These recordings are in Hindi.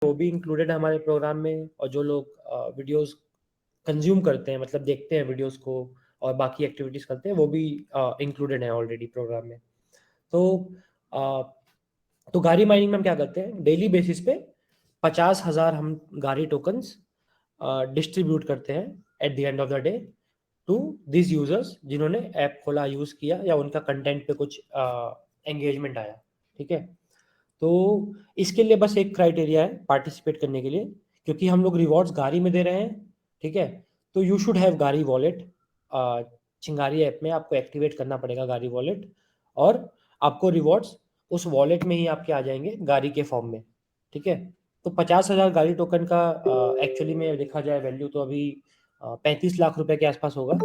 वो भी इंक्लूडेड है हमारे प्रोग्राम में, और जो लोग वीडियोस कंज्यूम करते हैं, मतलब देखते हैं वीडियोस को और बाकी एक्टिविटीज करते हैं, वो भी इंक्लूडेड है ऑलरेडी प्रोग्राम में। तो अ, तो गाड़ी माइनिंग में हम क्या करते हैं, डेली बेसिस पे 50,000 हम गाड़ी टोकन्स डिस्ट्रीब्यूट करते हैं at the end of the day to this users जिन्होंने ऐप खोला, यूज़ किया, या उनका कंटेंट पे कुछ एंगेजमेंट आया। ठीक है, तो इसके लिए बस एक क्राइटेरिया है पार्टिसिपेट करने के लिए, क्योंकि हम लोग रिवॉर्ड्स गाड़ी में दे रहे हैं। ठीक है, तो यू शुड हैव गाड़ी वॉलेट। चिंगारी ऐप में आपको एक्टिवेट करना पड़ेगा गाड़ी वॉलेट, और आपको रिवॉर्ड्स उस वॉलेट में ही आपके आ जाएंगे गाड़ी के फॉर्म में। ठीक है, तो 50,000 गाड़ी टोकन का एक्चुअली में देखा जाए वैल्यू तो अभी 35 लाख रुपए के आसपास होगा।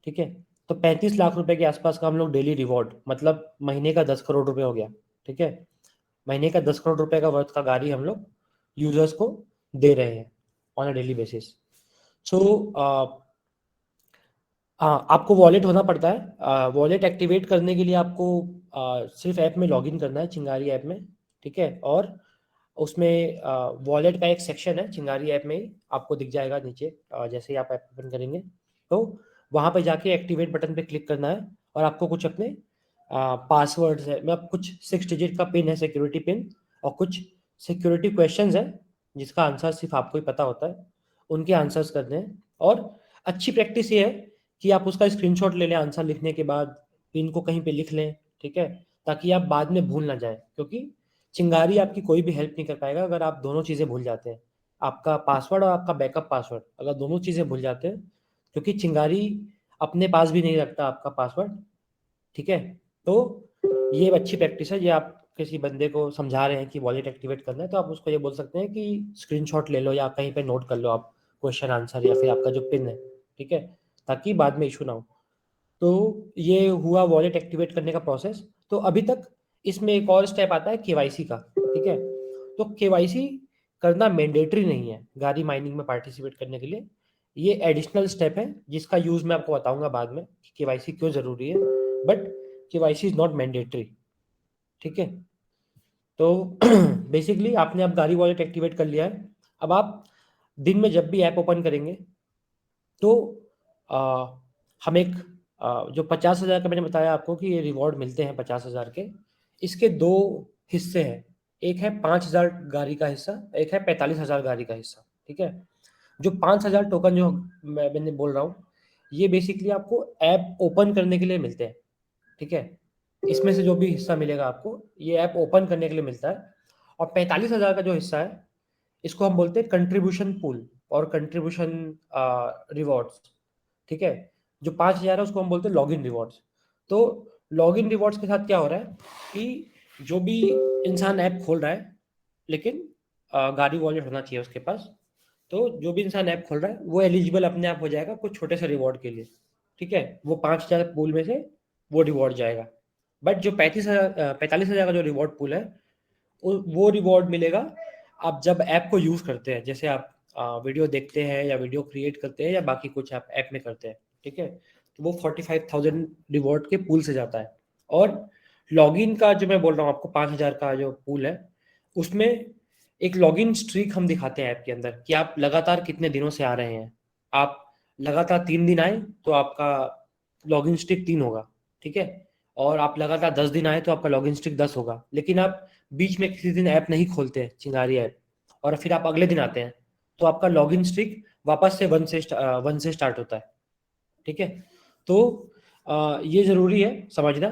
ठीक है, तो 35 लाख रुपए के आसपास का हम लोग डेली रिवॉर्ड, मतलब महीने का 10 करोड़ रुपए हो गया। ठीक है, महीने का 10 करोड़ रुपए का वर्थ का गाड़ी हम लोग यूजर्स को दे रहे हैं ऑन अ डेली बेसिस। सो आपको वॉलेट होना पड़ता है। वॉलेट एक्टिवेट करने के लिए आपको सिर्फ ऐप में लॉगिन करना है, चिंगारी ऐप में। ठीक है, और उसमें वॉलेट का एक सेक्शन है चिंगारी ऐप में ही आपको दिख जाएगा नीचे। जैसे ही आप ऐप ओपन करेंगे तो वहाँ पे जाके एक्टिवेट बटन पे क्लिक करना है, और आपको कुछ अपने पासवर्ड्स है, मतलब कुछ 6 डिजिट का पिन है, सिक्योरिटी पिन, और कुछ सिक्योरिटी क्वेश्चंस है जिसका आंसर सिर्फ आपको ही पता होता है, उनके आंसर्स करने हैं। और अच्छी प्रैक्टिस ये है कि आप उसका स्क्रीनशॉट ले लें आंसर लिखने के बाद, पिन को कहीं पे लिख लें। ठीक है, ताकि आप बाद में भूल ना जाए, क्योंकि चिंगारी आपकी कोई भी हेल्प नहीं कर पाएगा अगर आप दोनों चीज़ें भूल जाते हैं, आपका पासवर्ड और आपका बैकअप पासवर्ड, अगर दोनों चीज़ें भूल जाते हैं, क्योंकि चिंगारी अपने पास भी नहीं रखता आपका पासवर्ड। ठीक है, तो ये एक अच्छी प्रैक्टिस है। ये आप किसी बंदे को समझा रहे हैं कि वॉलेट एक्टिवेट करना है, तो आप उसको ये बोल सकते हैं कि स्क्रीनशॉट ले लो या कहीं पे नोट कर लो आप क्वेश्चन आंसर या फिर आपका जो पिन है। ठीक है, ताकि बाद में इशू ना हो। तो ये हुआ वॉलेट एक्टिवेट करने का प्रोसेस। तो अभी तक इसमें एक और स्टेप आता है केवाईसी का। ठीक है, तो केवाईसी करना मैंडेटरी नहीं है गाड़ी माइनिंग में पार्टिसिपेट करने के लिए, ये एडिशनल स्टेप है जिसका यूज मैं आपको बताऊंगा बाद में कि केवाईसी क्यों जरूरी है, but KYC is not mandatory. ठीक है, तो बेसिकली आपने अब गाड़ी वॉलेट एक्टिवेट कर लिया है। अब आप दिन में जब भी ऐप ओपन करेंगे तो आ, हम एक जो 50,000 का मैंने बताया आपको कि ये रिवॉर्ड मिलते हैं 50,000 के, इसके दो हिस्से हैं। एक है 5,000 गाड़ी का हिस्सा, एक है 45,000 गाड़ी का हिस्सा। ठीक है, जो 5,000 टोकन जो मैंने बोल रहा हूँ, ये बेसिकली आपको ऐप ओपन करने के लिए मिलते हैं। ठीक है, इसमें से जो भी हिस्सा मिलेगा आपको, ये ऐप ओपन करने के लिए मिलता है। और 45,000 का जो हिस्सा है, इसको हम बोलते हैं कंट्रीब्यूशन पूल और कंट्रीब्यूशन रिवॉर्ड्स। ठीक है, जो 5,000 है उसको हम बोलते हैं लॉगिन रिवॉर्ड्स। तो लॉगिन रिवॉर्ड्स के साथ क्या हो रहा है कि जो भी इंसान ऐप खोल रहा है, लेकिन गाड़ी वॉलेट होना चाहिए उसके पास, तो जो भी इंसान ऐप खोल रहा है वो एलिजिबल अपने आप हो जाएगा कुछ छोटे से रिवॉर्ड के लिए। ठीक है, वो 5,000 पूल में से वो रिवॉर्ड जाएगा। बट जो 45,000 का जो रिवॉर्ड पूल है, वो रिवॉर्ड मिलेगा आप जब ऐप को यूज करते हैं, जैसे आप वीडियो देखते हैं या वीडियो क्रिएट करते हैं या बाकी कुछ आप ऐप में करते हैं। ठीक है, तो वो 45,000 रिवॉर्ड के पूल से जाता है। और लॉगिन का जो मैं बोल रहा हूँ आपको, 5,000 का जो पूल है, उसमें एक लॉगिन स्ट्रीक हम दिखाते हैं ऐप के अंदर कि आप लगातार कितने दिनों से आ रहे हैं। आप लगातार 3 दिन आए तो आपका लॉगिन स्ट्रीक 3 होगा। ठीक है, और आप लगातार 10 दिन आए तो आपका लॉगिन स्ट्रीक 10 होगा। लेकिन आप बीच में किसी दिन ऐप नहीं खोलते हैं चिंगारी ऐप, और फिर आप अगले दिन आते हैं, तो आपका लॉगिन स्ट्रिक वापस से 1 से स्टार्ट होता है। ठीक है, तो ये जरूरी है समझना,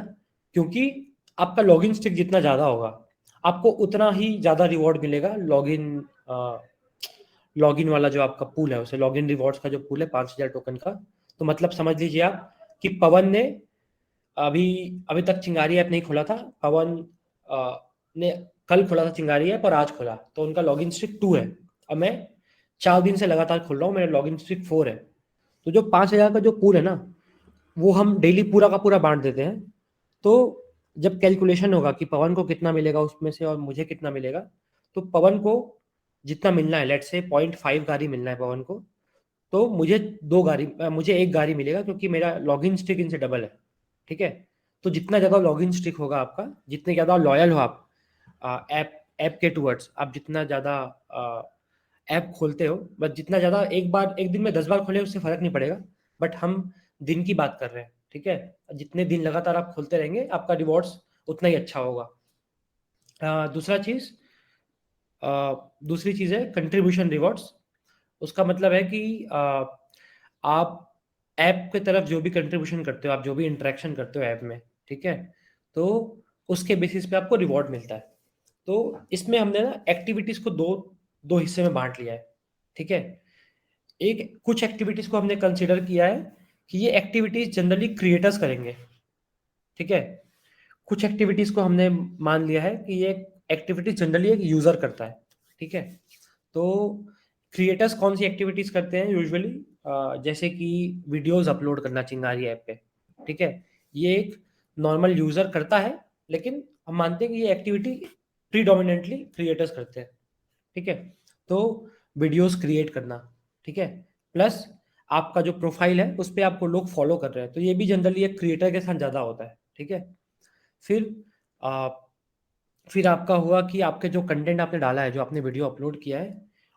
क्योंकि आपका लॉगिन स्ट्रिक जितना ज्यादा होगा, आपको उतना ही ज्यादा रिवॉर्ड मिलेगा। लॉगिन वाला जो आपका पूल है, उसे लॉगिन रिवॉर्ड्स का जो पूल है 5,000 टोकन का, तो मतलब समझ लीजिए आप कि पवन ने अभी अभी तक चिंगारी ऐप नहीं खोला था। पवन ने कल खोला था चिंगारी ऐप और आज खोला, तो उनका लॉगिन स्ट्रिक 2 है। अब मैं 4 दिन से लगातार खोल रहा हूँ, मेरा लॉगिन स्ट्रिक 4 है। तो जो 5,000 का जो पूल है ना, वो हम डेली पूरा का पूरा बांट देते हैं। तो जब कैलकुलेशन होगा कि पवन को कितना मिलेगा उसमें से और मुझे कितना मिलेगा, तो पवन को जितना मिलना है, लेट से 0.5 गाड़ी मिलना है पवन को, तो मुझे एक गाड़ी मिलेगा, क्योंकि मेरा लॉगिन स्ट्रिक इनसे डबल है। ठीक है, तो जितना ज़्यादा लॉगिन स्ट्रिक होगा आपका, जितने ज़्यादा लॉयल हो आप ऐप ऐप के टूवर्ड्स। आप जितना ज़्यादा ऐप खोलते हो, बस जितना ज़्यादा एक दिन में 10 बार खोले उससे फ़र्क नहीं पड़ेगा, बट हम दिन की बात कर रहे हैं, ठीक है? जितने दिन लगातार आप खोलते रहेंगे आपका रिवॉर्ड्स उतना ही अच्छा होगा। दूसरा चीज़ दूसरी चीज़ है कंट्रीब्यूशन रिवॉर्ड्स। उसका मतलब है कि आप ऐप की तरफ जो भी कंट्रीब्यूशन करते हो, आप जो भी इंटरेक्शन करते हो ऐप में, ठीक है? तो उसके बेसिस पे आपको रिवॉर्ड मिलता है। तो इसमें हमने ना एक्टिविटीज़ को दो दो हिस्से में बाँट लिया है, ठीक है? एक कुछ एक्टिविटीज़ को हमने कंसीडर किया है कि ये एक्टिविटीज़ जनरली क्रिएटर्स करेंगे, ठीक है? कुछ एक्टिविटीज़ को हमने मान लिया है कि ये एक्टिविटी जनरली एक यूज़र करता है, ठीक है? तो क्रिएटर्स कौन सी एक्टिविटीज़ करते हैं यूजुअली, जैसे कि वीडियोज़ अपलोड करना चिंगारी ऐप पे, ठीक है? ये एक नॉर्मल यूज़र करता है, लेकिन हम मानते हैं कि ये एक्टिविटी प्रीडोमिनेंटली क्रिएटर्स करते हैं, ठीक है? तो वीडियोज़ क्रिएट करना, ठीक है? प्लस आपका जो प्रोफ़ाइल है, उस पे आपको लोग फ़ॉलो कर रहे हैं, तो ये भी जनरली एक क्रिएटर के साथ ज़्यादा होता है, ठीक है? फिर अ, फिर आपका हुआ कि आपके जो कंटेंट आपने डाला है, जो आपने वीडियो अपलोड किया है,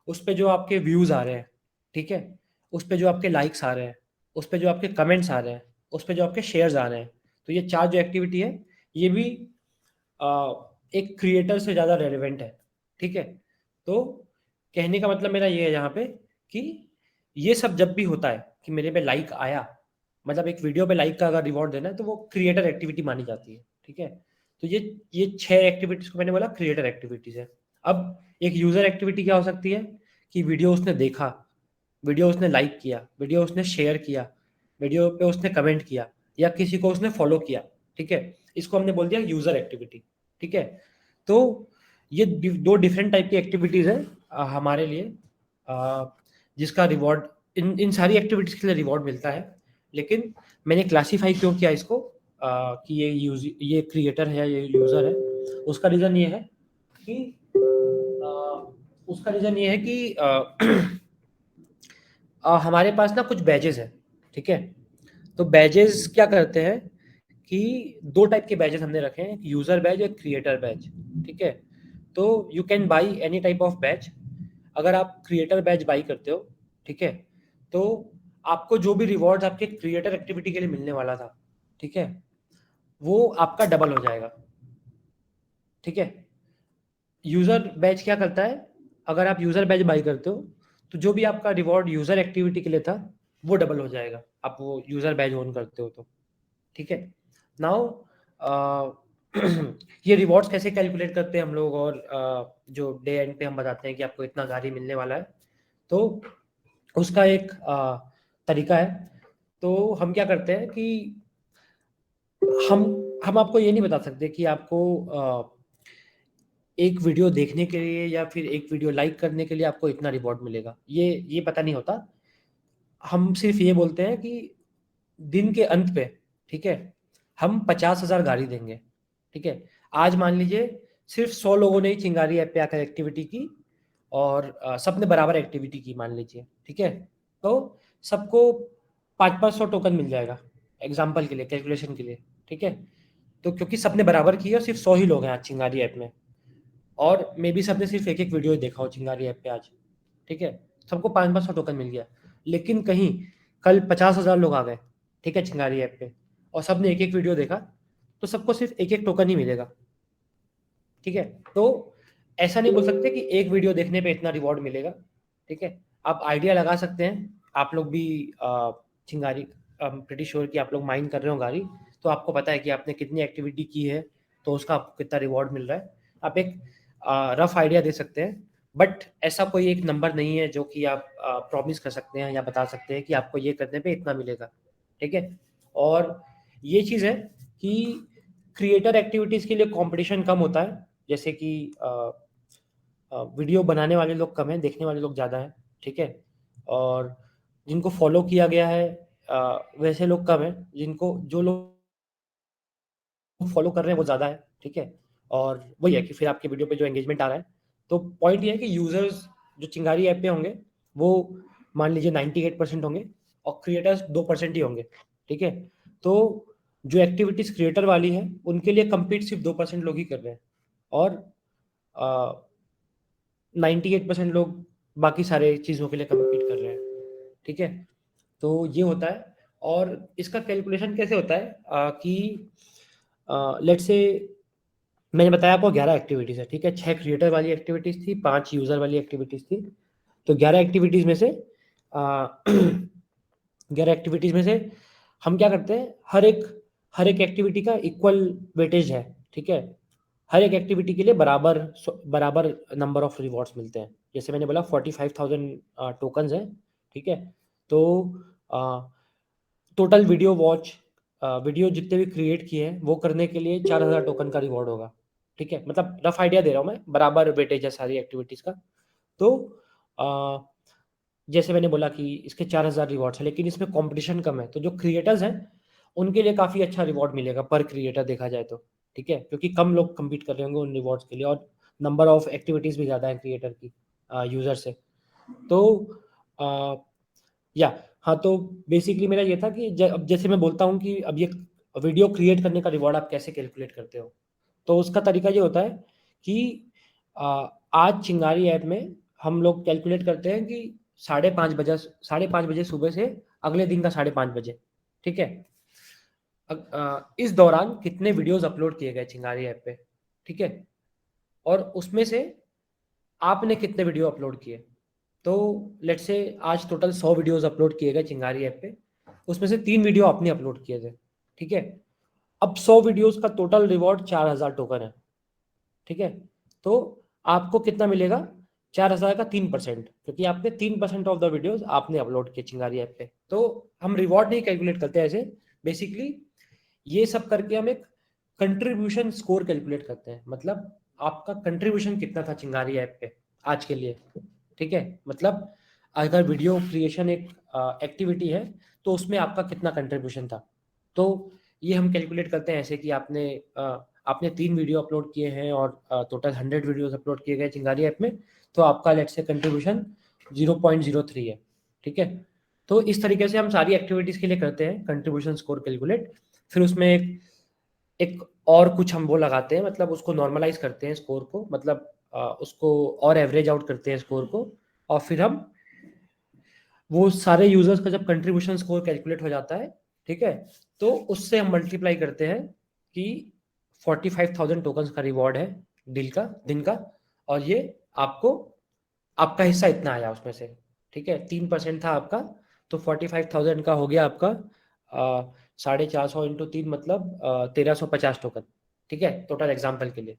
उस पे जो आपके व्यूज़ आ रहे हैं, ठीक है? उस पे जो आपके लाइक्स आ रहे हैं, उस पे जो आपके कमेंट्स आ रहे हैं, उस पे जो आपके शेयर्स आ रहे हैं, तो ये 4 जो एक्टिविटी है, ये भी एक क्रिएटर से ज़्यादा रेलेवेंट है, ठीक है? तो कहने का मतलब मेरा ये है यहाँ पे कि ये सब जब भी होता है कि मेरे पे लाइक आया, मतलब एक वीडियो पे लाइक का अगर रिवॉर्ड देना है, तो वो क्रिएटर एक्टिविटी मानी जाती है, ठीक है? तो ये 6 एक्टिविटीज़ को मैंने बोला क्रिएटर एक्टिविटीज़ है। अब एक यूज़र एक्टिविटी क्या हो सकती है कि वीडियो उसने देखा, वीडियो उसने लाइक किया, वीडियो उसने शेयर किया, वीडियो पे उसने कमेंट किया या किसी को उसने फॉलो किया, ठीक है? इसको हमने बोल दिया यूज़र एक्टिविटी, ठीक है? तो ये 2 डिफरेंट टाइप की एक्टिविटीज़ हैं हमारे लिए, जिसका रिवॉर्ड इन इन सारी एक्टिविटीज़ के लिए रिवॉर्ड मिलता है। लेकिन मैंने क्लासिफ़ाई क्यों किया इसको कि ये क्रिएटर है, ये यूज़र है, उसका रीज़न ये है कि उसका रीज़न ये है कि हमारे पास ना कुछ बैजेज़ हैं, ठीक है? तो बैजेज़ क्या करते हैं कि 2 टाइप के बैजेज़ हमने रखे हैं, एक यूज़र बैज, एक क्रिएटर बैज, ठीक है? तो you can buy any type of badge. अगर आप क्रिएटर बैज बाय करते हो, ठीक है? तो आपको जो भी रिवॉर्ड्स आपके क्रिएटर एक्टिविटी के लिए मिलने वाला था, ठीक है? वो आपका डबल हो जाएगा, ठीक है? यूज़र बैच क्या करता है, अगर आप यूज़र बैच बाई करते हो, तो जो भी आपका रिवॉर्ड यूज़र एक्टिविटी के लिए था, वो डबल हो जाएगा, आप वो यूज़र बैच ओन करते हो तो, ठीक है? नाउ ये रिवॉर्ड्स कैसे कैलकुलेट करते हैं हम लोग, और जो डे एंड पे हम बताते हैं कि आपको इतना गाड़ी मिलने वाला है, तो उसका एक तरीका है। तो हम क्या करते हैं कि हम हम आपको ये नहीं बता सकते कि आपको एक वीडियो देखने के लिए या फिर एक वीडियो लाइक करने के लिए आपको इतना रिवॉर्ड मिलेगा, ये पता नहीं होता। हम सिर्फ ये बोलते हैं कि दिन के अंत पे, ठीक है, हम 50,000 गाड़ी देंगे, ठीक है? आज मान लीजिए सिर्फ 100 लोगों ने ही चिंगारी ऐप पे आकर एक्टिविटी की और सबने बराबर एक्टिविटी की मान लीजिए, ठीक है? तो सबको 5-500 टोकन मिल जाएगा, एग्जाम्पल के लिए, कैलकुलेशन के लिए, ठीक है? तो क्योंकि सबने बराबर की है और सिर्फ 100 ही लोग हैं आज चिंगारी ऐप में, और मे बी सबने सिर्फ एक एक वीडियो देखा हो चिंगारी ऐप पे आज, ठीक है? सबको 500-500 टोकन मिल गया। लेकिन कहीं कल 50,000 लोग आ गए, ठीक है, चिंगारी ऐप पे, और सबने एक एक वीडियो देखा, तो सबको सिर्फ एक एक टोकन ही मिलेगा, ठीक है? तो ऐसा नहीं बोल सकते कि एक वीडियो देखने पे इतना रिवॉर्ड मिलेगा, ठीक है? आप आइडिया लगा सकते हैं, आप लोग भी चिंगारी, प्रीटी श्योर कि आप लोग माइन कर रहे हो गाड़ी, तो आपको पता है कि आपने कितनी एक्टिविटी की है, तो उसका आपको कितना रिवॉर्ड मिल रहा है। आप एक रफ आइडिया दे सकते हैं, बट ऐसा कोई एक नंबर नहीं है जो कि आप प्रॉमिस कर सकते हैं या बता सकते हैं कि आपको ये करने पे इतना मिलेगा, ठीक है? और ये चीज़ है कि क्रिएटर एक्टिविटीज़ के लिए कंपटीशन कम होता है, जैसे कि वीडियो बनाने वाले लोग कम हैं, देखने वाले लोग ज़्यादा हैं, ठीक है? और जिनको फॉलो किया गया है वैसे लोग कम हैं, जिनको जो लोग फॉलो कर रहे हैं वो ज़्यादा है, ठीक है? और वही है कि फिर आपके वीडियो पे जो एंगेजमेंट आ रहा है, तो पॉइंट ये है कि यूज़र्स जो चिंगारी ऐप पे होंगे, वो मान लीजिए 98% होंगे और क्रिएटर्स 2% ही होंगे, ठीक है? तो जो एक्टिविटीज़ क्रिएटर वाली है, उनके लिए कम्पीट सिर्फ 2% लोग ही कर रहे हैं, और 98% लोग बाकी सारे चीज़ों के लिए कम्पीट कर रहे हैं, ठीक है? तो ये होता है। और इसका कैलकुलेशन कैसे होता है कि लेट्स से मैंने बताया आपको 11 एक्टिविटीज़ है, ठीक है? 6 क्रिएटर वाली एक्टिविटीज़ थी, 5 यूज़र वाली एक्टिविटीज़ थी। तो 11 एक्टिविटीज़ में से 11 एक्टिविटीज़ में से हम क्या करते हैं, हर एक एक्टिविटी का इक्वल वेटेज है, ठीक है? हर एक एक्टिविटी के लिए बराबर नंबर ऑफ रिवॉर्ड्स मिलते हैं। जैसे मैंने बोला 45,000 टोकन्स हैं, ठीक है? तो टोटल वीडियो जितने भी क्रिएट किए हैं वो करने के लिए 4,000 टोकन का रिवॉर्ड होगा, ठीक है? मतलब रफ आइडिया दे रहा हूँ मैं, बराबर वेटेज है सारी एक्टिविटीज़ का। तो अ, जैसे मैंने बोला कि इसके 4,000 रिवॉर्ड्स हैं, लेकिन इसमें कॉम्पिटिशन कम है, तो जो क्रिएटर्स हैं उनके लिए काफ़ी अच्छा रिवॉर्ड मिलेगा पर क्रिएटर देखा जाए तो, ठीक है? क्योंकि कम लोग कम्पीट कर रहे होंगे उन रिवॉर्ड्स के लिए, और नंबर ऑफ एक्टिविटीज़ भी ज़्यादा है क्रिएटर की यूज़र से। तो अ, या हाँ, तो बेसिकली मेरा ये था कि अब जैसे मैं बोलता हूँ कि अब ये वीडियो क्रिएट करने का रिवॉर्ड आप कैसे कैलकुलेट करते हो? तो उसका तरीका ये होता है कि आज चिंगारी ऐप में हम लोग कैलकुलेट करते हैं कि 5:30 बजे सुबह से अगले दिन का 5:30 बजे, ठीक है? इस दौरान कितने वीडियोज़ अपलोड किए गए चिंगारी ऐप पे, ठीक है? और उसमें से आपने कितने वीडियो अपलोड किए? तो लेट्स से आज टोटल 100 वीडियोज़ अपलोड किए गए चिंगारी ऐप पे, उसमें से 3 वीडियो आपने अपलोड किए थे, ठीक है? अब 100 वीडियोज़ का टोटल रिवॉर्ड 4,000 टोकन है, ठीक है? तो आपको कितना मिलेगा? 4,000 का 3%, क्योंकि आपने 3% ऑफ द वीडियोज़ आपने अपलोड किए चिंगारी ऐप पे। तो हम रिवॉर्ड नहीं कैलकुलेट करते ऐसे, बेसिकली ये सब करके हम एक कंट्रीब्यूशन स्कोर कैलकुलेट करते हैं। मतलब आपका कंट्रीब्यूशन कितना था चिंगारी ऐप पे आज के लिए, ठीक है? मतलब अगर वीडियो क्रिएशन एक एक्टिविटी है तो उसमें आपका कितना कंट्रीब्यूशन था। तो ये हम कैलकुलेट करते हैं ऐसे कि आपने 3 वीडियो अपलोड किए हैं और टोटल 100 वीडियोज़ अपलोड किए गए चिंगारी ऐप में, तो आपका लेट्स से कंट्रीब्यूशन 0.03 है, ठीक है? तो इस तरीके से हम सारी एक्टिविटीज़ के लिए करते हैं कंट्रीब्यूशन स्कोर कैलकुलेट। फिर उसमें एक एक और कुछ हम वो लगाते हैं, मतलब उसको नॉर्मलाइज़ करते हैं स्कोर को, मतलब उसको और एवरेज आउट करते हैं स्कोर को, और फिर हम वो सारे यूज़र्स का जब कंट्रीब्यूशन स्कोर कैलकुलेट हो जाता है, ठीक है? तो उससे हम मल्टीप्लाई करते हैं कि 45,000 टोकन्स का रिवॉर्ड है दिन का, और ये आपको आपका हिस्सा इतना आया उसमें से, ठीक है? 3% था आपका, तो 45,000 का हो गया आपका 450 इंटू 3, मतलब 1350 टोकन, ठीक है? टोटल एग्जाम्पल के लिए।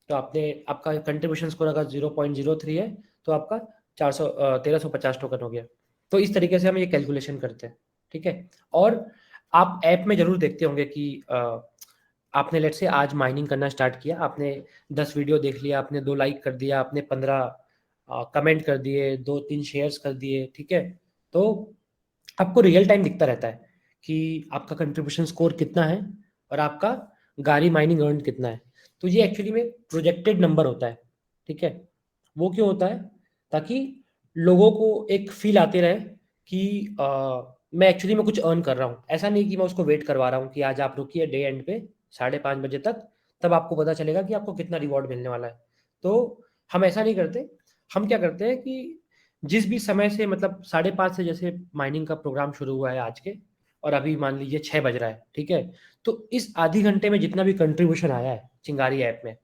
तो आपका कंट्रीब्यूशन स्कोर अगर 0.03 है, तो आपका 1350 टोकन हो गया। तो इस तरीके से हम ये कैलकुलेशन करते हैं, ठीक है? और आप ऐप में ज़रूर देखते होंगे कि आपने लेट्स से आज माइनिंग करना स्टार्ट किया, आपने 10 वीडियो देख लिया, आपने 2 लाइक कर दिया, आपने 15 कमेंट कर दिए, 2-3 शेयर्स कर दिए, ठीक है? तो आपको रियल टाइम दिखता रहता है कि आपका कंट्रीब्यूशन स्कोर कितना है और आपका गाड़ी माइनिंग अर्न कितना है। तो ये एक्चुअली में प्रोजेक्टेड नंबर होता है, ठीक है? वो क्यों होता है? ताकि लोगों को एक फील आते रहे कि मैं एक्चुअली में कुछ अर्न कर रहा हूँ। ऐसा नहीं कि मैं उसको वेट करवा रहा हूँ कि आज आप रुकिए डे एंड पे 5:30 बजे तक, तब आपको पता चलेगा कि आपको कितना रिवॉर्ड मिलने वाला है। तो हम ऐसा नहीं करते। हम क्या करते हैं कि जिस भी समय से, मतलब 5:30 से जैसे माइनिंग का प्रोग्राम शुरू हुआ है आज के, और अभी मान लीजिए 6 बज रहा है, ठीक है? तो इस आधी घंटे में जितना भी कंट्रीब्यूशन आया है चिंगारी ऐप में,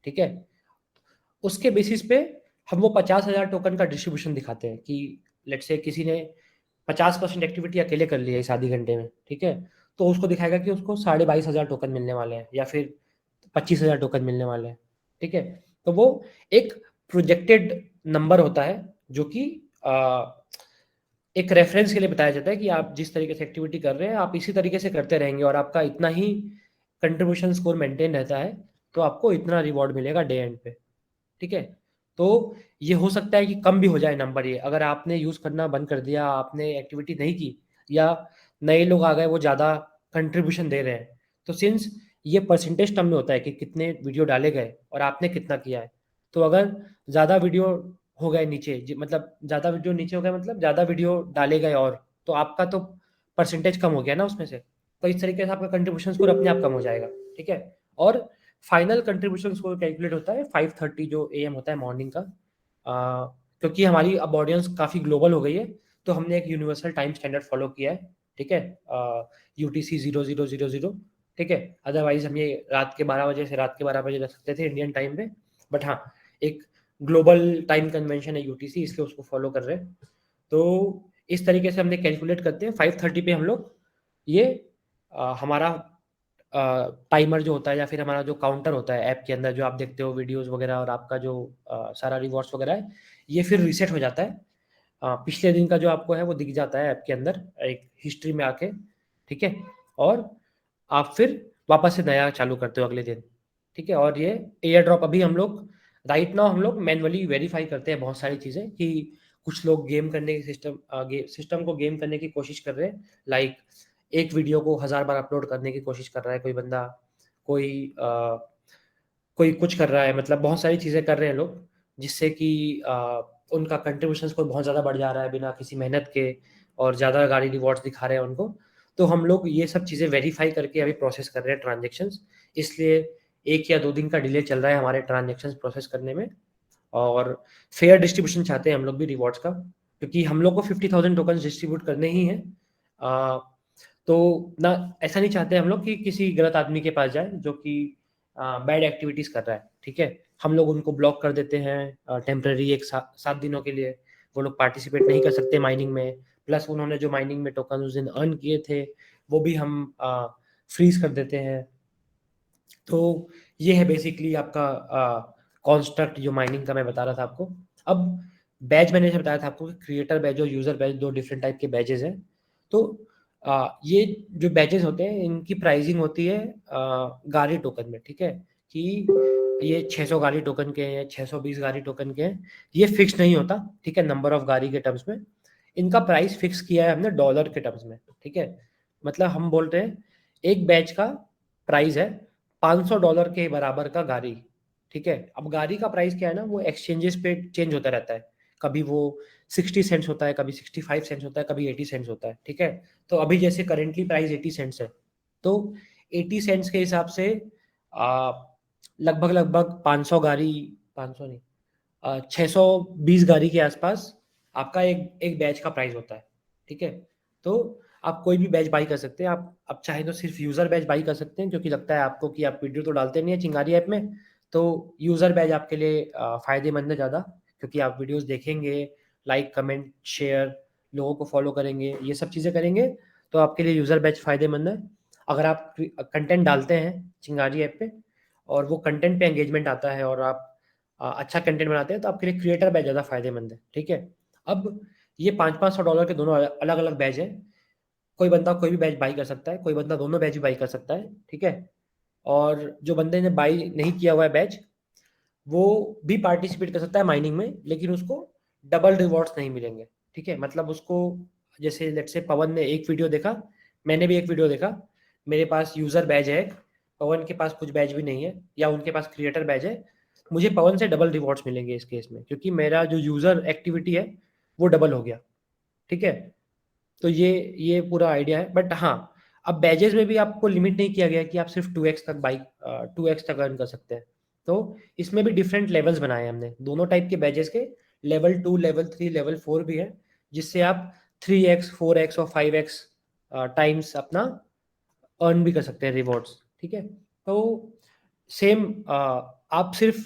ठीक है? उसके बेसिस पे हम वो 50,000 टोकन का डिस्ट्रीब्यूशन दिखाते हैं कि लेट्स से किसी ने 50% एक्टिविटी अकेले कर ली है इस आधी घंटे में, ठीक है? तो उसको दिखाएगा कि उसको 22,500 टोकन मिलने वाले हैं, या फिर 25,000 टोकन मिलने वाले हैं, ठीक है? तो वो एक प्रोजेक्टेड नंबर होता है, जो कि एक रेफरेंस के लिए बताया जाता है कि आप जिस तरीके से एक्टिविटी कर रहे हैं, आप इसी तरीके से करते रहेंगे और आपका इतना ही कंट्रीब्यूशन स्कोर मेंटेन रहता है, तो आपको इतना रिवॉर्ड मिलेगा डे एंड पे, ठीक है? तो ये हो सकता है कि कम भी हो जाए नंबर ये, अगर आपने यूज़ करना बंद कर दिया, आपने एक्टिविटी नहीं की, या नए लोग आ गए वो ज़्यादा कंट्रीब्यूशन दे रहे हैं, तो सिंस ये परसेंटेज टर्म में होता है कि कितने वीडियो डाले गए और आपने कितना किया है। तो अगर ज़्यादा वीडियो हो गए नीचे, मतलब ज़्यादा वीडियो नीचे हो गए, मतलब ज़्यादा वीडियो डाले गए, और तो आपका तो परसेंटेज कम हो गया ना उसमें से। तो इस तरीके से आपका कंट्रीब्यूशन स्कोर अपने आप कम हो जाएगा, ठीक है? और फाइनल कंट्रीब्यूशन स्कोर कैलकुलेट होता है 5:30 जो AM होता है मॉर्निंग का। क्योंकि हमारी अब ऑडियंस काफ़ी ग्लोबल हो गई है, तो हमने एक यूनिवर्सल टाइम स्टैंडर्ड फॉलो किया है, ठीक है, UTC 0000, ठीक है। अदरवाइज हम ये रात के 12 बजे से रात के 12 बजे रख सकते थे इंडियन टाइम पे, बट हाँ, एक ग्लोबल टाइम कन्वेंशन है UTC, इसलिए उसको फॉलो कर रहे हैं। तो इस तरीके से हमने कैलकुलेट करते हैं 5:30 पे हम लोग ये हमारा टाइमर जो होता है या फिर हमारा जो काउंटर होता है ऐप के अंदर, जो आप देखते हो वीडियोस वगैरह और आपका जो सारा रिवॉर्ड्स वगैरह है, ये फिर रीसेट हो जाता है। पिछले दिन का जो आपको है वो दिख जाता है ऐप के अंदर एक हिस्ट्री में आके, ठीक है। और आप फिर वापस से नया चालू करते हो अगले दिन, ठीक है। और ये एयर ड्रॉप अभी हम लोग राइट नाउ हम लोग मैनुअली वेरीफाई करते हैं बहुत सारी चीज़ें, कि कुछ लोग गेम करने की सिस्टम को गेम करने की कोशिश कर रहे हैं, लाइक एक वीडियो को 1000 बार अपलोड करने की कोशिश कर रहा है कोई बंदा, कोई कोई कुछ कर रहा है, मतलब बहुत सारी चीज़ें कर रहे हैं लोग, जिससे कि उनका कंट्रीब्यूशन स्कोर बहुत ज़्यादा बढ़ जा रहा है बिना किसी मेहनत के, और ज़्यादा गाड़ी रिवॉर्ड्स दिखा रहे हैं उनको। तो हम लोग ये सब चीज़ें वेरीफाई करके अभी प्रोसेस कर रहे हैं ट्रांजेक्शंस, इसलिए 1 या 2 दिन का डिले चल रहा है हमारे ट्रांजेक्शंस प्रोसेस करने में। और फेयर डिस्ट्रीब्यूशन चाहते हैं हम लोग भी रिवॉर्ड्स का, क्योंकि हम लोग को 50,000 टोकन्स डिस्ट्रीब्यूट करने ही हैं। तो ना ऐसा नहीं चाहते हम लोग कि किसी गलत आदमी के पास जाए जो कि बैड एक्टिविटीज़ कर रहा है, ठीक है। हम लोग उनको ब्लॉक कर देते हैं टेम्पररी एक 7 दिनों के लिए, वो लोग पार्टिसिपेट नहीं कर सकते माइनिंग में, प्लस उन्होंने जो माइनिंग में टोकन उस दिन अर्न किए थे वो भी हम फ्रीज कर देते हैं। तो ये है बेसिकली आपका कॉन्स्ट्रक्ट जो माइनिंग का मैं बता रहा था आपको। अब बैच मैंने जैसे बताया था आपको कि क्रिएटर बैच और यूजर बैच 2 डिफरेंट टाइप के बैचेस हैं। तो ये जो बैचेस होते हैं इनकी प्राइसिंग होती है गारी टोकन में, ठीक है, कि ये 600 गारी टोकन के हैं, 620 गारी टोकन के हैं, ये फिक्स नहीं होता, ठीक है, नंबर ऑफ गारी के टर्म्स में। इनका प्राइस फिक्स किया है हमने डॉलर के टर्म्स में, ठीक है। मतलब हम बोल रहे हैं एक बैच का प्राइस है $500 के बराबर का गाड़ी, ठीक है। अब गाड़ी का प्राइस क्या है ना, वो एक्सचेंजेस पे चेंज होता रहता है, कभी वो 60 सेंट्स होता है, कभी 65 सेंट्स होता है, कभी 80 सेंट्स होता है, ठीक है। तो अभी जैसे करेंटली प्राइस 80 सेंट्स है, तो 80 सेंट्स के हिसाब से लगभग लगभग 500 गाड़ी, 500 नहीं, 620 गाड़ी के आसपास आपका एक एक बैच का प्राइस होता है, ठीक है। तो आप कोई भी बैच बाई कर सकते हैं, आप चाहे तो सिर्फ यूज़र बैच बाई कर सकते हैं, क्योंकि लगता है आपको कि आप वीडियो तो डालते नहीं है चिंगारी ऐप में, तो यूज़र बैच आपके लिए फ़ायदेमंद है ज़्यादा, क्योंकि आप वीडियोस देखेंगे, लाइक कमेंट शेयर, लोगों को फॉलो करेंगे, ये सब चीज़ें करेंगे, तो आपके लिए यूज़र बैच फ़ायदेमंद है। अगर आप कंटेंट डालते हैं चिंगारी ऐप पे और वो कंटेंट पे एंगेजमेंट आता है और आप अच्छा कंटेंट बनाते हैं, तो आपके लिए क्रिएटर बैच ज़्यादा फ़ायदेमंद है, ठीक है। अब ये $500-500 के दोनों अलग अलग बैच है, कोई बंदा कोई भी बैच बाई कर सकता है, कोई बंदा दोनों बैच भी बाई कर सकता है, ठीक है। और जो बंदे ने बाई नहीं किया हुआ है बैच, वो भी पार्टिसिपेट कर सकता है माइनिंग में, लेकिन उसको डबल रिवॉर्ड्स नहीं मिलेंगे, ठीक है। मतलब उसको, जैसे लेट्स से पवन ने एक वीडियो देखा, मैंने भी एक वीडियो देखा, मेरे पास यूज़र बैच है, पवन के पास कुछ बैच भी नहीं है, या उनके पास क्रिएटर बैच है, मुझे पवन से डबल रिवॉर्ड्स मिलेंगे इस केस में, क्योंकि मेरा जो यूज़र एक्टिविटी है वो डबल हो गया, ठीक है। तो ये पूरा आइडिया है, बट हाँ, अब बैजेस में भी आपको लिमिट नहीं किया गया है कि आप सिर्फ 2x तक 2x तक अर्न कर सकते हैं। तो इसमें भी डिफरेंट लेवल्स बनाए हैं हमने, दोनों टाइप के बैजेस के, लेवल 2, लेवल 3, लेवल 4 भी है, जिससे आप 3x 4x और 5x टाइम्स अपना अर्न भी कर सकते हैं रिवॉर्ड्स, ठीक है। तो सेम आप सिर्फ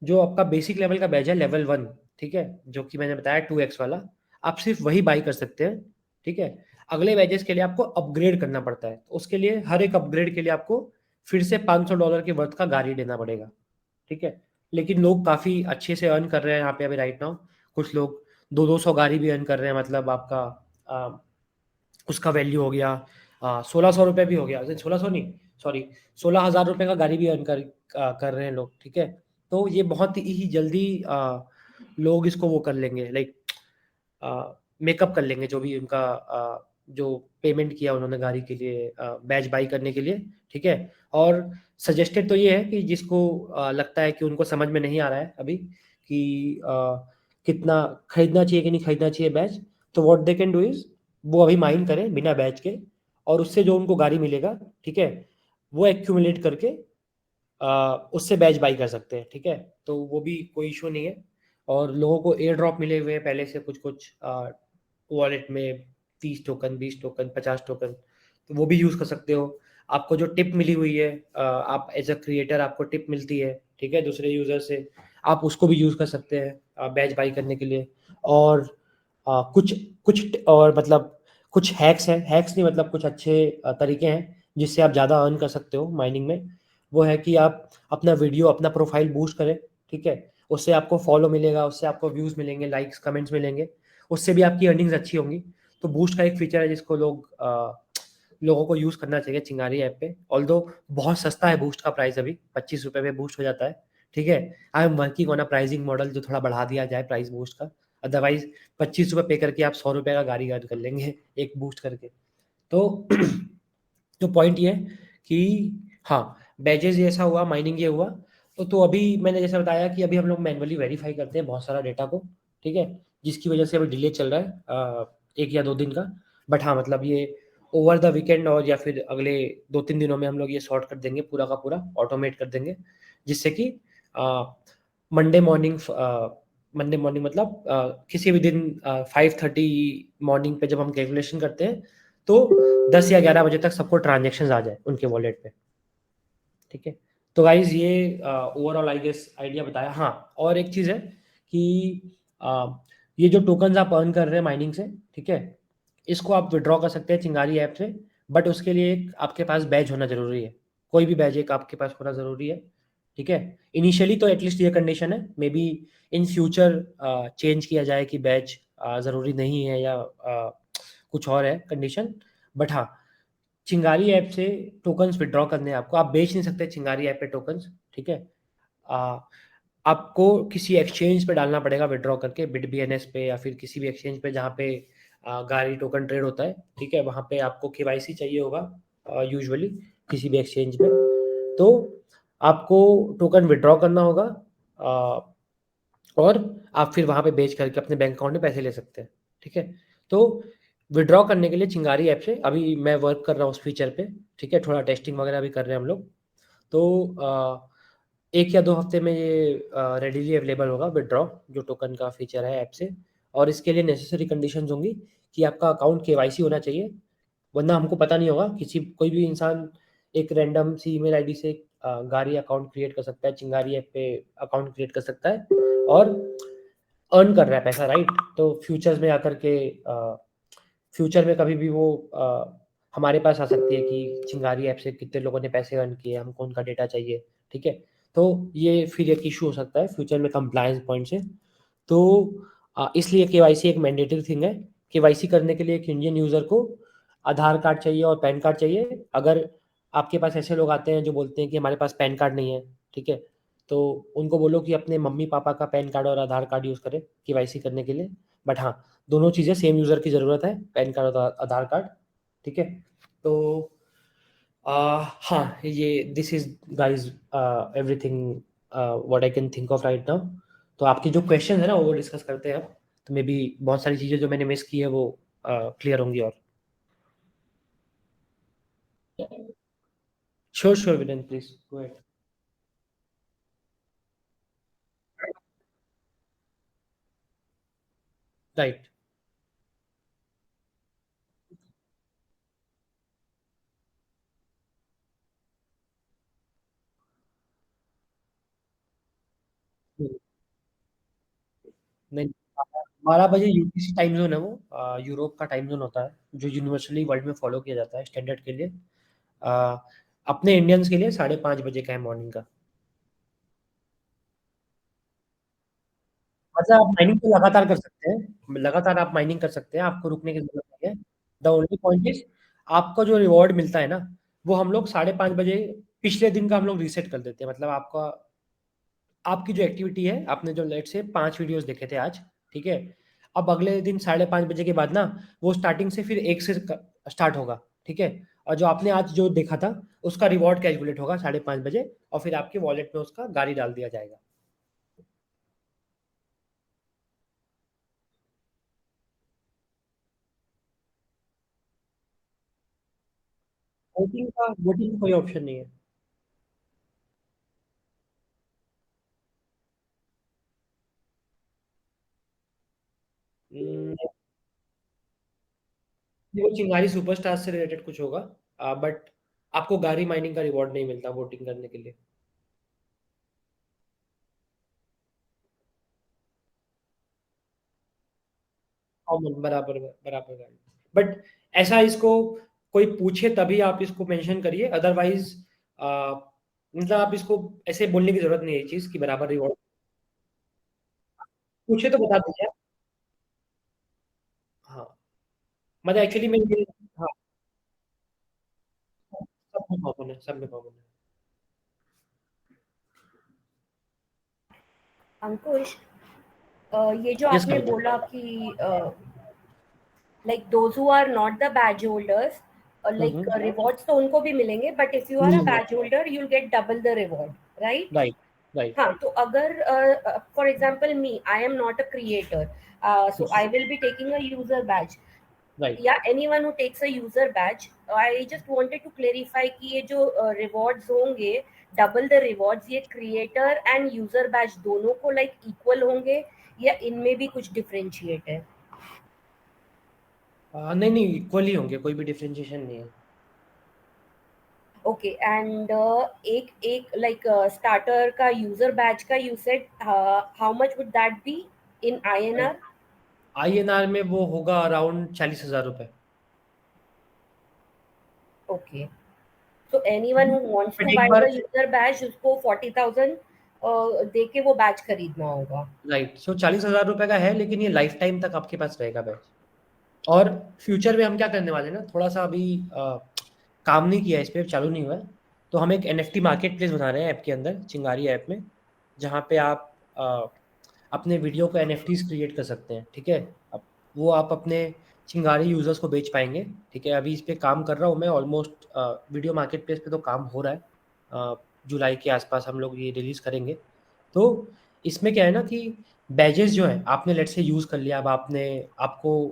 जो आपका बेसिक लेवल का बैच है लेवल 1, ठीक है, जो कि मैंने बताया 2x वाला, आप सिर्फ वही बाई कर सकते हैं, ठीक है। अगले बैचेस के लिए आपको अपग्रेड करना पड़ता है, तो उसके लिए हर एक अपग्रेड के लिए आपको फिर से $500 के वर्थ का गाड़ी देना पड़ेगा, ठीक है। लेकिन लोग काफ़ी अच्छे से अर्न कर रहे हैं यहाँ पे अभी राइट नाउ, कुछ लोग 200 गाड़ी भी अर्न कर रहे हैं, मतलब आपका उसका वैल्यू हो गया 1600 रुपये भी हो गया, 1600 नहीं, सॉरी, 16,000 रुपये का गाड़ी भी अर्न कर रहे हैं लोग, ठीक है। तो ये बहुत ही जल्दी लोग इसको वो कर लेंगे, लाइक मेकअप कर लेंगे जो भी उनका जो पेमेंट किया उन्होंने गाड़ी के लिए बैच बाई करने के लिए, ठीक है। और सजेस्टेड तो ये है कि जिसको लगता है कि उनको समझ में नहीं आ रहा है अभी कि कितना खरीदना चाहिए कि नहीं खरीदना चाहिए बैच, तो what they can do is वो अभी माइन करें बिना बैच के, और उससे जो उनको गाड़ी मिलेगा, ठीक है, वो एक्यूमुलेट करके उससे बैच बाई कर सकते हैं, ठीक है। तो वो भी कोई इशू नहीं है। और लोगों को एयर ड्रॉप मिले हुए हैं पहले से कुछ कुछ वॉलेट में, 30 टोकन, 20 टोकन, 50 टोकन, तो वो भी यूज़ कर सकते हो। आपको जो टिप मिली हुई है, आप एज अ क्रिएटर आपको टिप मिलती है, ठीक है, दूसरे यूज़र से, आप उसको भी यूज़ कर सकते हैं बैच बाई करने के लिए। और कुछ कुछ और मतलब कुछ हैक्स हैं, हैक्स नहीं मतलब कुछ अच्छे तरीके हैं जिससे आप ज़्यादा अर्न कर सकते हो माइनिंग में। वो है कि आप अपना वीडियो, अपना प्रोफाइल बूस्ट करें, ठीक है। उससे आपको फॉलो मिलेगा, उससे आपको व्यूज़ मिलेंगे, लाइक्स कमेंट्स मिलेंगे, उससे भी आपकी अर्निंग्स अच्छी होंगी। तो बूस्ट का एक फीचर है जिसको लोगों को यूज़ करना चाहिए चिंगारी ऐप पे। ऑल्दो बहुत सस्ता है बूस्ट का प्राइस, अभी 25 रुपये में बूस्ट हो जाता है, ठीक है। I am working on a pricing model जो थोड़ा बढ़ा दिया जाए प्राइस बूस्ट का। अदरवाइज 25 रुपये पे करके आप 100 रुपये का गाड़ी अर्न कर लेंगे एक बूस्ट करके। तो तो पॉइंट ये है कि हाँ, बैजेस ये ऐसा हुआ, माइनिंग ये हुआ। तो अभी मैंने जैसे बताया कि अभी हम लोग मैनुअली वेरीफाई करते हैं बहुत सारा डेटा को, ठीक है, जिसकी वजह से अभी डिले चल रहा है 1 या 2 दिन का। बट हाँ, मतलब ये ओवर द वीकेंड और या फिर अगले 2-3 दिनों में हम लोग ये सॉर्ट कर देंगे, पूरा का पूरा ऑटोमेट कर देंगे, जिससे कि मंडे मॉर्निंग मंडे मॉर्निंग मतलब किसी भी दिन 5:30 मॉर्निंग पे जब हम कैलकुलेशन करते हैं, तो 10 या 11 बजे तक सबको ट्रांजेक्शन आ जाए उनके वॉलेट पे, ठीक है। तो गाइज ये ओवरऑल आई गेस आइडिया बताया। हाँ, और एक चीज़ है कि अ, ये जो टोकन्स आप अर्न कर रहे हैं माइनिंग से, ठीक है, इसको आप विड्रॉ कर सकते हैं चिंगारी ऐप से। बट उसके लिए एक आपके पास बैच होना ज़रूरी है, कोई भी बैच एक आपके पास होना ज़रूरी है, ठीक है। इनिशियली तो एटलीस्ट ये कंडीशन है, may be in future change किया जाए कि बैच ज़रूरी नहीं है या कुछ और है कंडीशन। बट हाँ, चिंगारी ऐप से टोकन्स विड्रॉ करने हैं आपको, आप बेच नहीं सकते चिंगारी ऐप पे टोकन्स, ठीक है। आ, आपको किसी एक्सचेंज पे डालना पड़ेगा विड्रॉ करके, बिटबीएनएस पे या फिर किसी भी एक्सचेंज पे जहाँ पे गाड़ी टोकन ट्रेड होता है, ठीक है, वहाँ पे आपको केवाईसी चाहिए होगा यूजुअली किसी भी एक्सचेंज पे। तो आपको टोकन विड्रॉ करना होगा, आ, और आप फिर वहाँ पे बेच करके अपने बैंक अकाउंट में पैसे ले सकते हैं, ठीक है। तो विड्रॉ करने के लिए चिंगारी ऐप से अभी मैं वर्क कर रहा हूँ उस फीचर पे, ठीक है, थोड़ा टेस्टिंग वगैरह भी कर रहे हैं हम लोग। तो 1 या 2 हफ्ते में ये रेडीली अवेलेबल होगा विड्रॉ, जो टोकन का फीचर है ऐप से। और इसके लिए नेसेसरी कंडीशंस होंगी कि आपका अकाउंट केवाईसी होना चाहिए, वरना हमको पता नहीं होगा। कोई भी इंसान एक रैंडम सी ईमेल आईडी से गाड़ी अकाउंट क्रिएट कर सकता है, चिंगारी ऐप पे अकाउंट क्रिएट कर सकता है और अर्न कर रहा है पैसा, राइट। तो फ्यूचर्स में आकर के फ्यूचर में कभी भी वो हमारे पास आ सकती है कि चिंगारी ऐप से कितने लोगों ने पैसे अर्न किए, हमको उनका डेटा चाहिए, ठीक है। तो ये फिर एक इशू हो सकता है फ्यूचर में कंप्लायंस पॉइंट से। तो इसलिए केवाईसी एक मैंडेटरी थिंग है। केवाईसी करने के लिए एक इंडियन यूज़र को आधार कार्ड चाहिए और पैन कार्ड चाहिए। अगर आपके पास ऐसे लोग आते हैं जो बोलते हैं कि हमारे पास पैन कार्ड नहीं है, ठीक है, तो उनको बोलो कि अपने मम्मी पापा का पैन कार्ड और आधार कार्ड यूज़ करें केवाईसी करने के लिए। बट हाँ, दोनों चीज़ें सेम यूज़र की ज़रूरत है, पैन कार्ड और आधार कार्ड, ठीक है। तो हाँ, ये this is guys everything what I can think of right now. तो आपकी जो क्वेश्चन है ना वो डिस्कस करते हैं अब। तो मे बी बहुत सारी चीज़ें जो मैंने मिस की है वो क्लियर होंगी। और sure sure within, please go ahead. Right. नहीं, 12 बजे यूटीसी टाइम जोन है वो, यूरोप का टाइम जोन होता है जो यूनिवर्सली वर्ल्ड में फॉलो किया जाता है स्टैंडर्ड के लिए। अ, अपने इंडियंस के लिए 5:30 बजे का है मॉर्निंग का। मतलब आप माइनिंग तो लगातार कर सकते हैं, लगातार आप माइनिंग कर सकते हैं, आपको रुकने की जरूरत नहीं है। द ओनली पॉइंट इज आपको जो रिवॉर्ड मिलता है ना, वो हम लोग 5:30 बजे पिछले दिन का हम लोग रीसेट कर देते हैं। मतलब आपका आपकी जो एक्टिविटी है, आपने जो लेट से 5 वीडियोस देखे थे आज, ठीक है, अब अगले दिन 5:30 बजे के बाद ना वो स्टार्टिंग से फिर एक से स्टार्ट होगा, ठीक है। और जो आपने आज जो देखा था उसका रिवॉर्ड कैलकुलेट होगा 5:30 बजे, और फिर आपके वॉलेट में उसका गाड़ी डाल दिया जाएगा। वोटिंग का कोई ऑप्शन नहीं है। हम्म, वो चिंगारी सुपरस्टार से रिलेटेड कुछ होगा, बट आपको गारी माइनिंग का रिवॉर्ड नहीं मिलता वोटिंग करने के लिए। कॉमन, बराबर बराबर गाड़ी। बट ऐसा इसको कोई पूछे तभी आप इसको मेंशन करिए, अदरवाइज मतलब आप इसको ऐसे बोलने की जरूरत नहीं है ये चीज कि बराबर रिवॉर्ड। पूछे तो बता दीजिए आप। हाँ, मतलब एक्चुअली में ये, हाँ, सब में कॉमन है, सब में कॉमन है। अंकुश, ये जो यस आपने कविता। बोला कि like those who are not the badge holders, like hmm. Rewards तो उनको भी मिलेंगे, but if you are a मिलेंगे। Badge holder you will get double the reward, right? Right. Right. हाँ, तो अगर for example me, I am not a creator, so I will be taking a user badge. Right. Yeah, anyone who takes a user badge, I just wanted to clarify कि ये जो rewards होंगे, डबल द रिवॉर्ड्स, ये क्रिएटर एंड यूजर बैच दोनों को लाइक इक्वल होंगे या इनमें भी कुछ डिफरेंशिएट है? नहीं नहीं, इक्वली होंगे, कोई भी डिफरेंशिएशन नहीं है। ओके, एंड एक एक लाइक स्टार्टर का यूजर बैच का you said how much would that be in INR? INR में वो होगा अराउंड 40,000 रुपये। Okay, so anyone who wants but to एक buy bar, the user badge उसको 40,000 दे के वो बैच खरीदना होगा? राइट, सो 40,000 रुपये का है, लेकिन ये लाइफ टाइम तक आपके पास रहेगा बैच। और फ्यूचर में हम क्या करने वाले हैं ना, थोड़ा सा अभी काम नहीं किया है, इस पर चालू नहीं हुआ है। तो हम एक NFT मार्केट प्लेस बना रहे हैं ऐप के अंदर, चिंगारी ऐप में, जहाँ पे आप अपने वीडियो को NFTs क्रिएट कर सकते हैं। ठीक है, अब वो आप अपने चिंगारी यूजर्स को बेच पाएंगे। ठीक है, अभी इस पे काम कर रहा हूँ मैं ऑलमोस्ट, वीडियो मार्केट प्लेस पे तो काम हो रहा है। जुलाई के आसपास हम लोग ये रिलीज करेंगे। तो इसमें क्या है ना कि बैजेस जो है आपने लेट से यूज़ कर लिया, अब आपने, आपको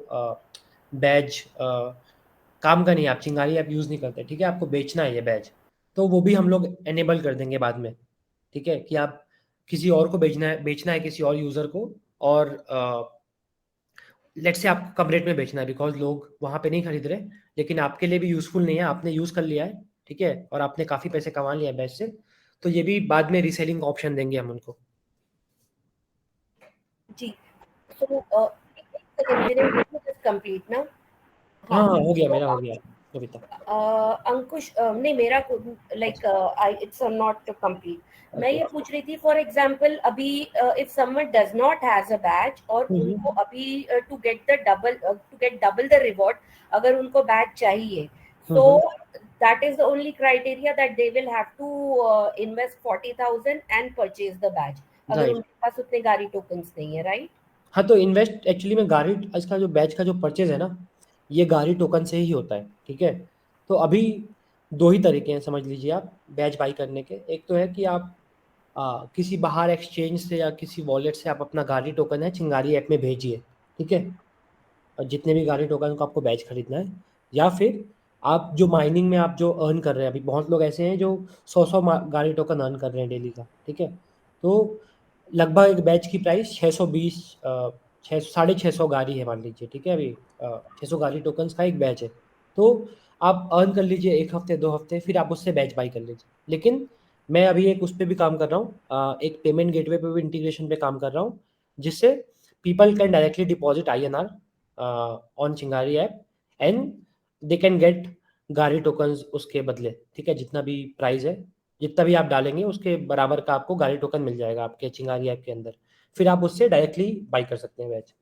बैज काम का नहीं है, आप चिंगारी ऐप यूज़ नहीं करते, ठीक है, आपको बेचना है ये बैज, तो वो भी हम लोग एनेबल कर देंगे बाद में। ठीक है, कि आप किसी और को बेचना है किसी और यूज़र को, और लेट से आपको कम रेट में बेचना है बिकॉज लोग वहाँ पे नहीं खरीद रहे, लेकिन आपके लिए भी यूज़फुल नहीं है, आपने यूज़ कर लिया है, ठीक है, और आपने काफ़ी पैसे कमा लिया है बैच से, तो ये भी बाद में रीसेलिंग का ऑप्शन देंगे हम उनको। जी, सो एक सेकंड, मेरे जस्ट कंप्लीट ना। हाँ हाँ, हाँ, हो गया, तो मेरा हो गया कविता। अंकुश, नहीं मेरा like I it's not complete. मैं ओके। ये पूछ रही थी, फॉर एग्जांपल अभी if someone does not has a batch और उनको हम्म। अभी to get double the reward, अगर उनको बैच चाहिए, so hmm. That is the only criteria that they will have to invest 40,000 and purchase the batch, अगर राइट। उनके पास उतने गाड़ी टोकन्स नहीं है, राइट? हाँ, तो इन्वेस्ट एक्चुअली में गाड़ी, इसका जो बैच का जो परचेज है ना, ये गाड़ी टोकन से ही होता है। ठीक है, तो अभी दो ही तरीके हैं समझ लीजिए आप बैच बाई करने के। एक तो है कि आप किसी बाहर एक्सचेंज से या किसी वॉलेट से आप अपना गाड़ी टोकन है चिंगारी ऐप में भेजिए। ठीक है, और जितने भी गाड़ी टोकन को आपको बैच खरीदना है, या फिर आप जो माइनिंग में आप जो अर्न कर रहे हैं, अभी बहुत लोग ऐसे हैं जो 100 गाड़ी टोकन अर्न कर रहे हैं डेली का। ठीक है, तो लगभग एक बैच की प्राइस 620, छः 650 गाड़ी है मान लीजिए। ठीक है, अभी 600 गाड़ी टोकन्स का एक बैच है। तो आप अर्न कर लीजिए एक हफ्ते 2 हफ्ते, फिर आप उससे बैच बाई कर लीजिए। लेकिन मैं अभी एक उस पर भी काम कर रहा हूँ, एक पेमेंट गेटवे पे भी इंटीग्रेशन पे काम कर रहा हूँ, जिससे people can directly deposit INR on चिंगारी app, and they can get गाड़ी टोकन्स उसके बदले। ठीक है, जितना भी प्राइस है, जितना भी आप डालेंगे उसके बराबर का आपको गाड़ी टोकन मिल जाएगा आपके चिंगारी ऐप के अंदर, फिर आप उससे डायरेक्टली बाई कर सकते हैं बैच।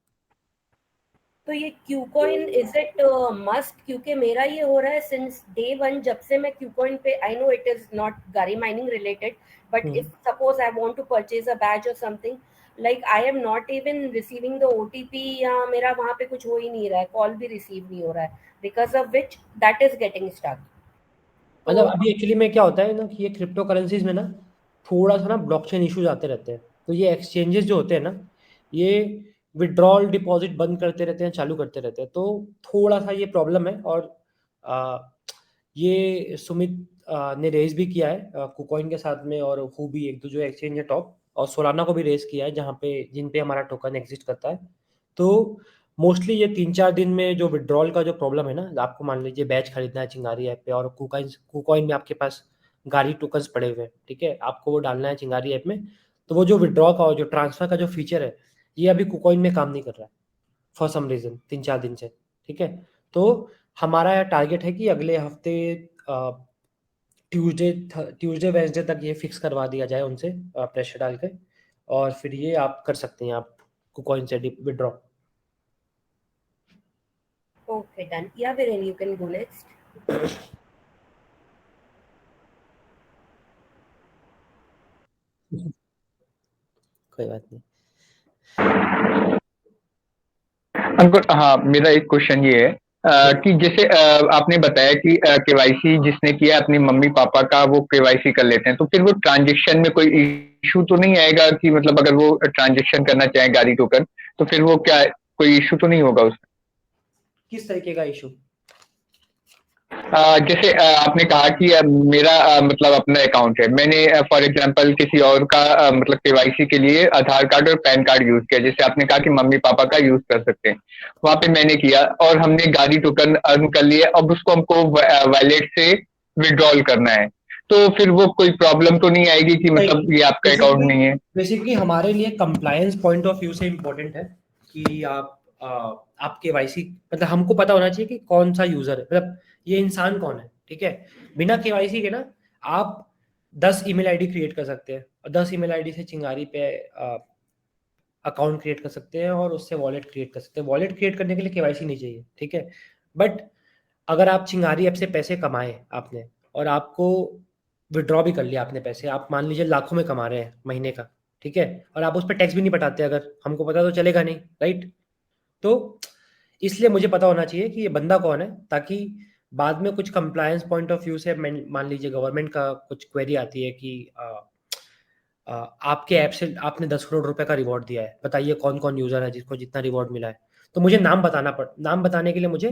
तो ये Q coin is it must? क्योंकि मेरा ये हो रहा है सिंस डे वन, जब से मैं क्यू कॉइन पे, I know it is not गाड़ी mining related, but if hmm. Suppose I want to purchase a batch और something, like I am not even receiving the OTP, या मेरा वहां पे कुछ हो ही नहीं रहा है, कॉल भी रिसीव नहीं हो रहा है, because of which that is getting stuck. मतलब तो अभी एक्चुअली में क्या होता है ना कि ये क्रिप्टो करेंसीज में ना थोड़ा सा ना ब्लॉकचेन इश्यूज आते रहते हैं, तो ये एक्सचेंजेस जो होते हैं ना, ये विड्रॉल डिपॉजिट बंद करते रहते हैं, चालू करते रहते हैं, तो थोड़ा सा ये प्रॉब्लम है। और आ, ये सुमित ने रेज भी किया है कुकॉइन के साथ में, और भी एक दो जो एक्सचेंज है टॉप, और सोलाना को भी रेज किया है जहाँ पे जिन पे हमारा टोकन एग्जिस्ट करता है। तो मोस्टली ये 3-4 दिन में जो विड्रॉल का जो प्रॉब्लम है ना, आपको मान लीजिए बैच खरीदना है चिंगारी ऐप पे और कुकॉइन में आपके पास गारी टोकन्स पड़े हुए हैं, ठीक है? आपको वो डालना है चिंगारी ऐप में, तो वो जो विड्रॉ का और जो ट्रांसफ़र का जो फीचर है, ये अभी कुकॉइन में काम नहीं कर रहा है फॉर सम रीज़न 3-4 दिन से, ठीक है? तो हमारा टारगेट है कि अगले हफ्ते ट्यूसडे वेडनेसडे तक ये फिक्स करवा दिया जाए उनसे प्रेशर डाल के, और फिर ये आप कर सकते हैं आप कुकॉइन से withdraw. Okay, done. Yeah, Viren, you can go next. कोई बात नहीं। अंकुर, हाँ, मेरा एक क्वेश्चन ये है कि जैसे आपने बताया कि केवाईसी जिसने किया अपनी मम्मी पापा का वो केवाईसी कर लेते हैं, तो फिर वो ट्रांजेक्शन में कोई इशू तो नहीं आएगा कि मतलब अगर वो ट्रांजेक्शन करना चाहे गाड़ी टोकन, तो फिर वो क्या कोई इशू तो नहीं होगा उसमें? किस तरीके का इशू? जैसे आपने कहा कि मेरा मतलब अपना अकाउंट है, मैंने फॉर एग्जांपल किसी और का मतलब केवाईसी के लिए आधार कार्ड और पैन कार्ड यूज किया, जैसे आपने कहा कि मम्मी पापा का यूज कर सकते हैं, वहां पे मैंने किया और हमने गाड़ी टोकन अर्न कर लिया, अब उसको हमको वॉलेट से विड्रॉल करना है, तो फिर वो कोई प्रॉब्लम तो नहीं आएगी कि मतलब ये आपका अकाउंट नहीं है? बेसिकली हमारे लिए कंप्लायंस पॉइंट ऑफ व्यू से इम्पोर्टेंट है कि आप केवाईसी, मतलब हमको पता होना चाहिए कि कौन सा यूजर है, मतलब ये इंसान कौन है, ठीक है? बिना केवाईसी के ना आप 10 ईमेल आईडी क्रिएट कर सकते हैं और 10 ईमेल आईडी से चिंगारी पे अकाउंट क्रिएट कर सकते हैं और उससे वॉलेट क्रिएट कर सकते हैं। वॉलेट क्रिएट करने के लिए केवाईसी नहीं चाहिए, ठीक है? बट अगर आप चिंगारी ऐप से पैसे कमाए आपने और आपको विड्रॉ भी कर लिया आपने पैसे, आप मान लीजिए लाखों में कमा रहे हैं महीने का, ठीक है? और आप उस पर टैक्स भी नहीं पटाते, अगर हमको पता तो चलेगा नहीं, राइट? तो इसलिए मुझे पता होना चाहिए कि ये बंदा कौन है, ताकि बाद में कुछ कंप्लायंस पॉइंट ऑफ व्यू से मान लीजिए गवर्नमेंट का कुछ क्वेरी आती है कि आपके ऐप से आपने 10 करोड़ रुपए का रिवॉर्ड दिया है, बताइए कौन कौन यूजर है जिसको जितना रिवॉर्ड मिला है। तो मुझे नाम बताने के लिए मुझे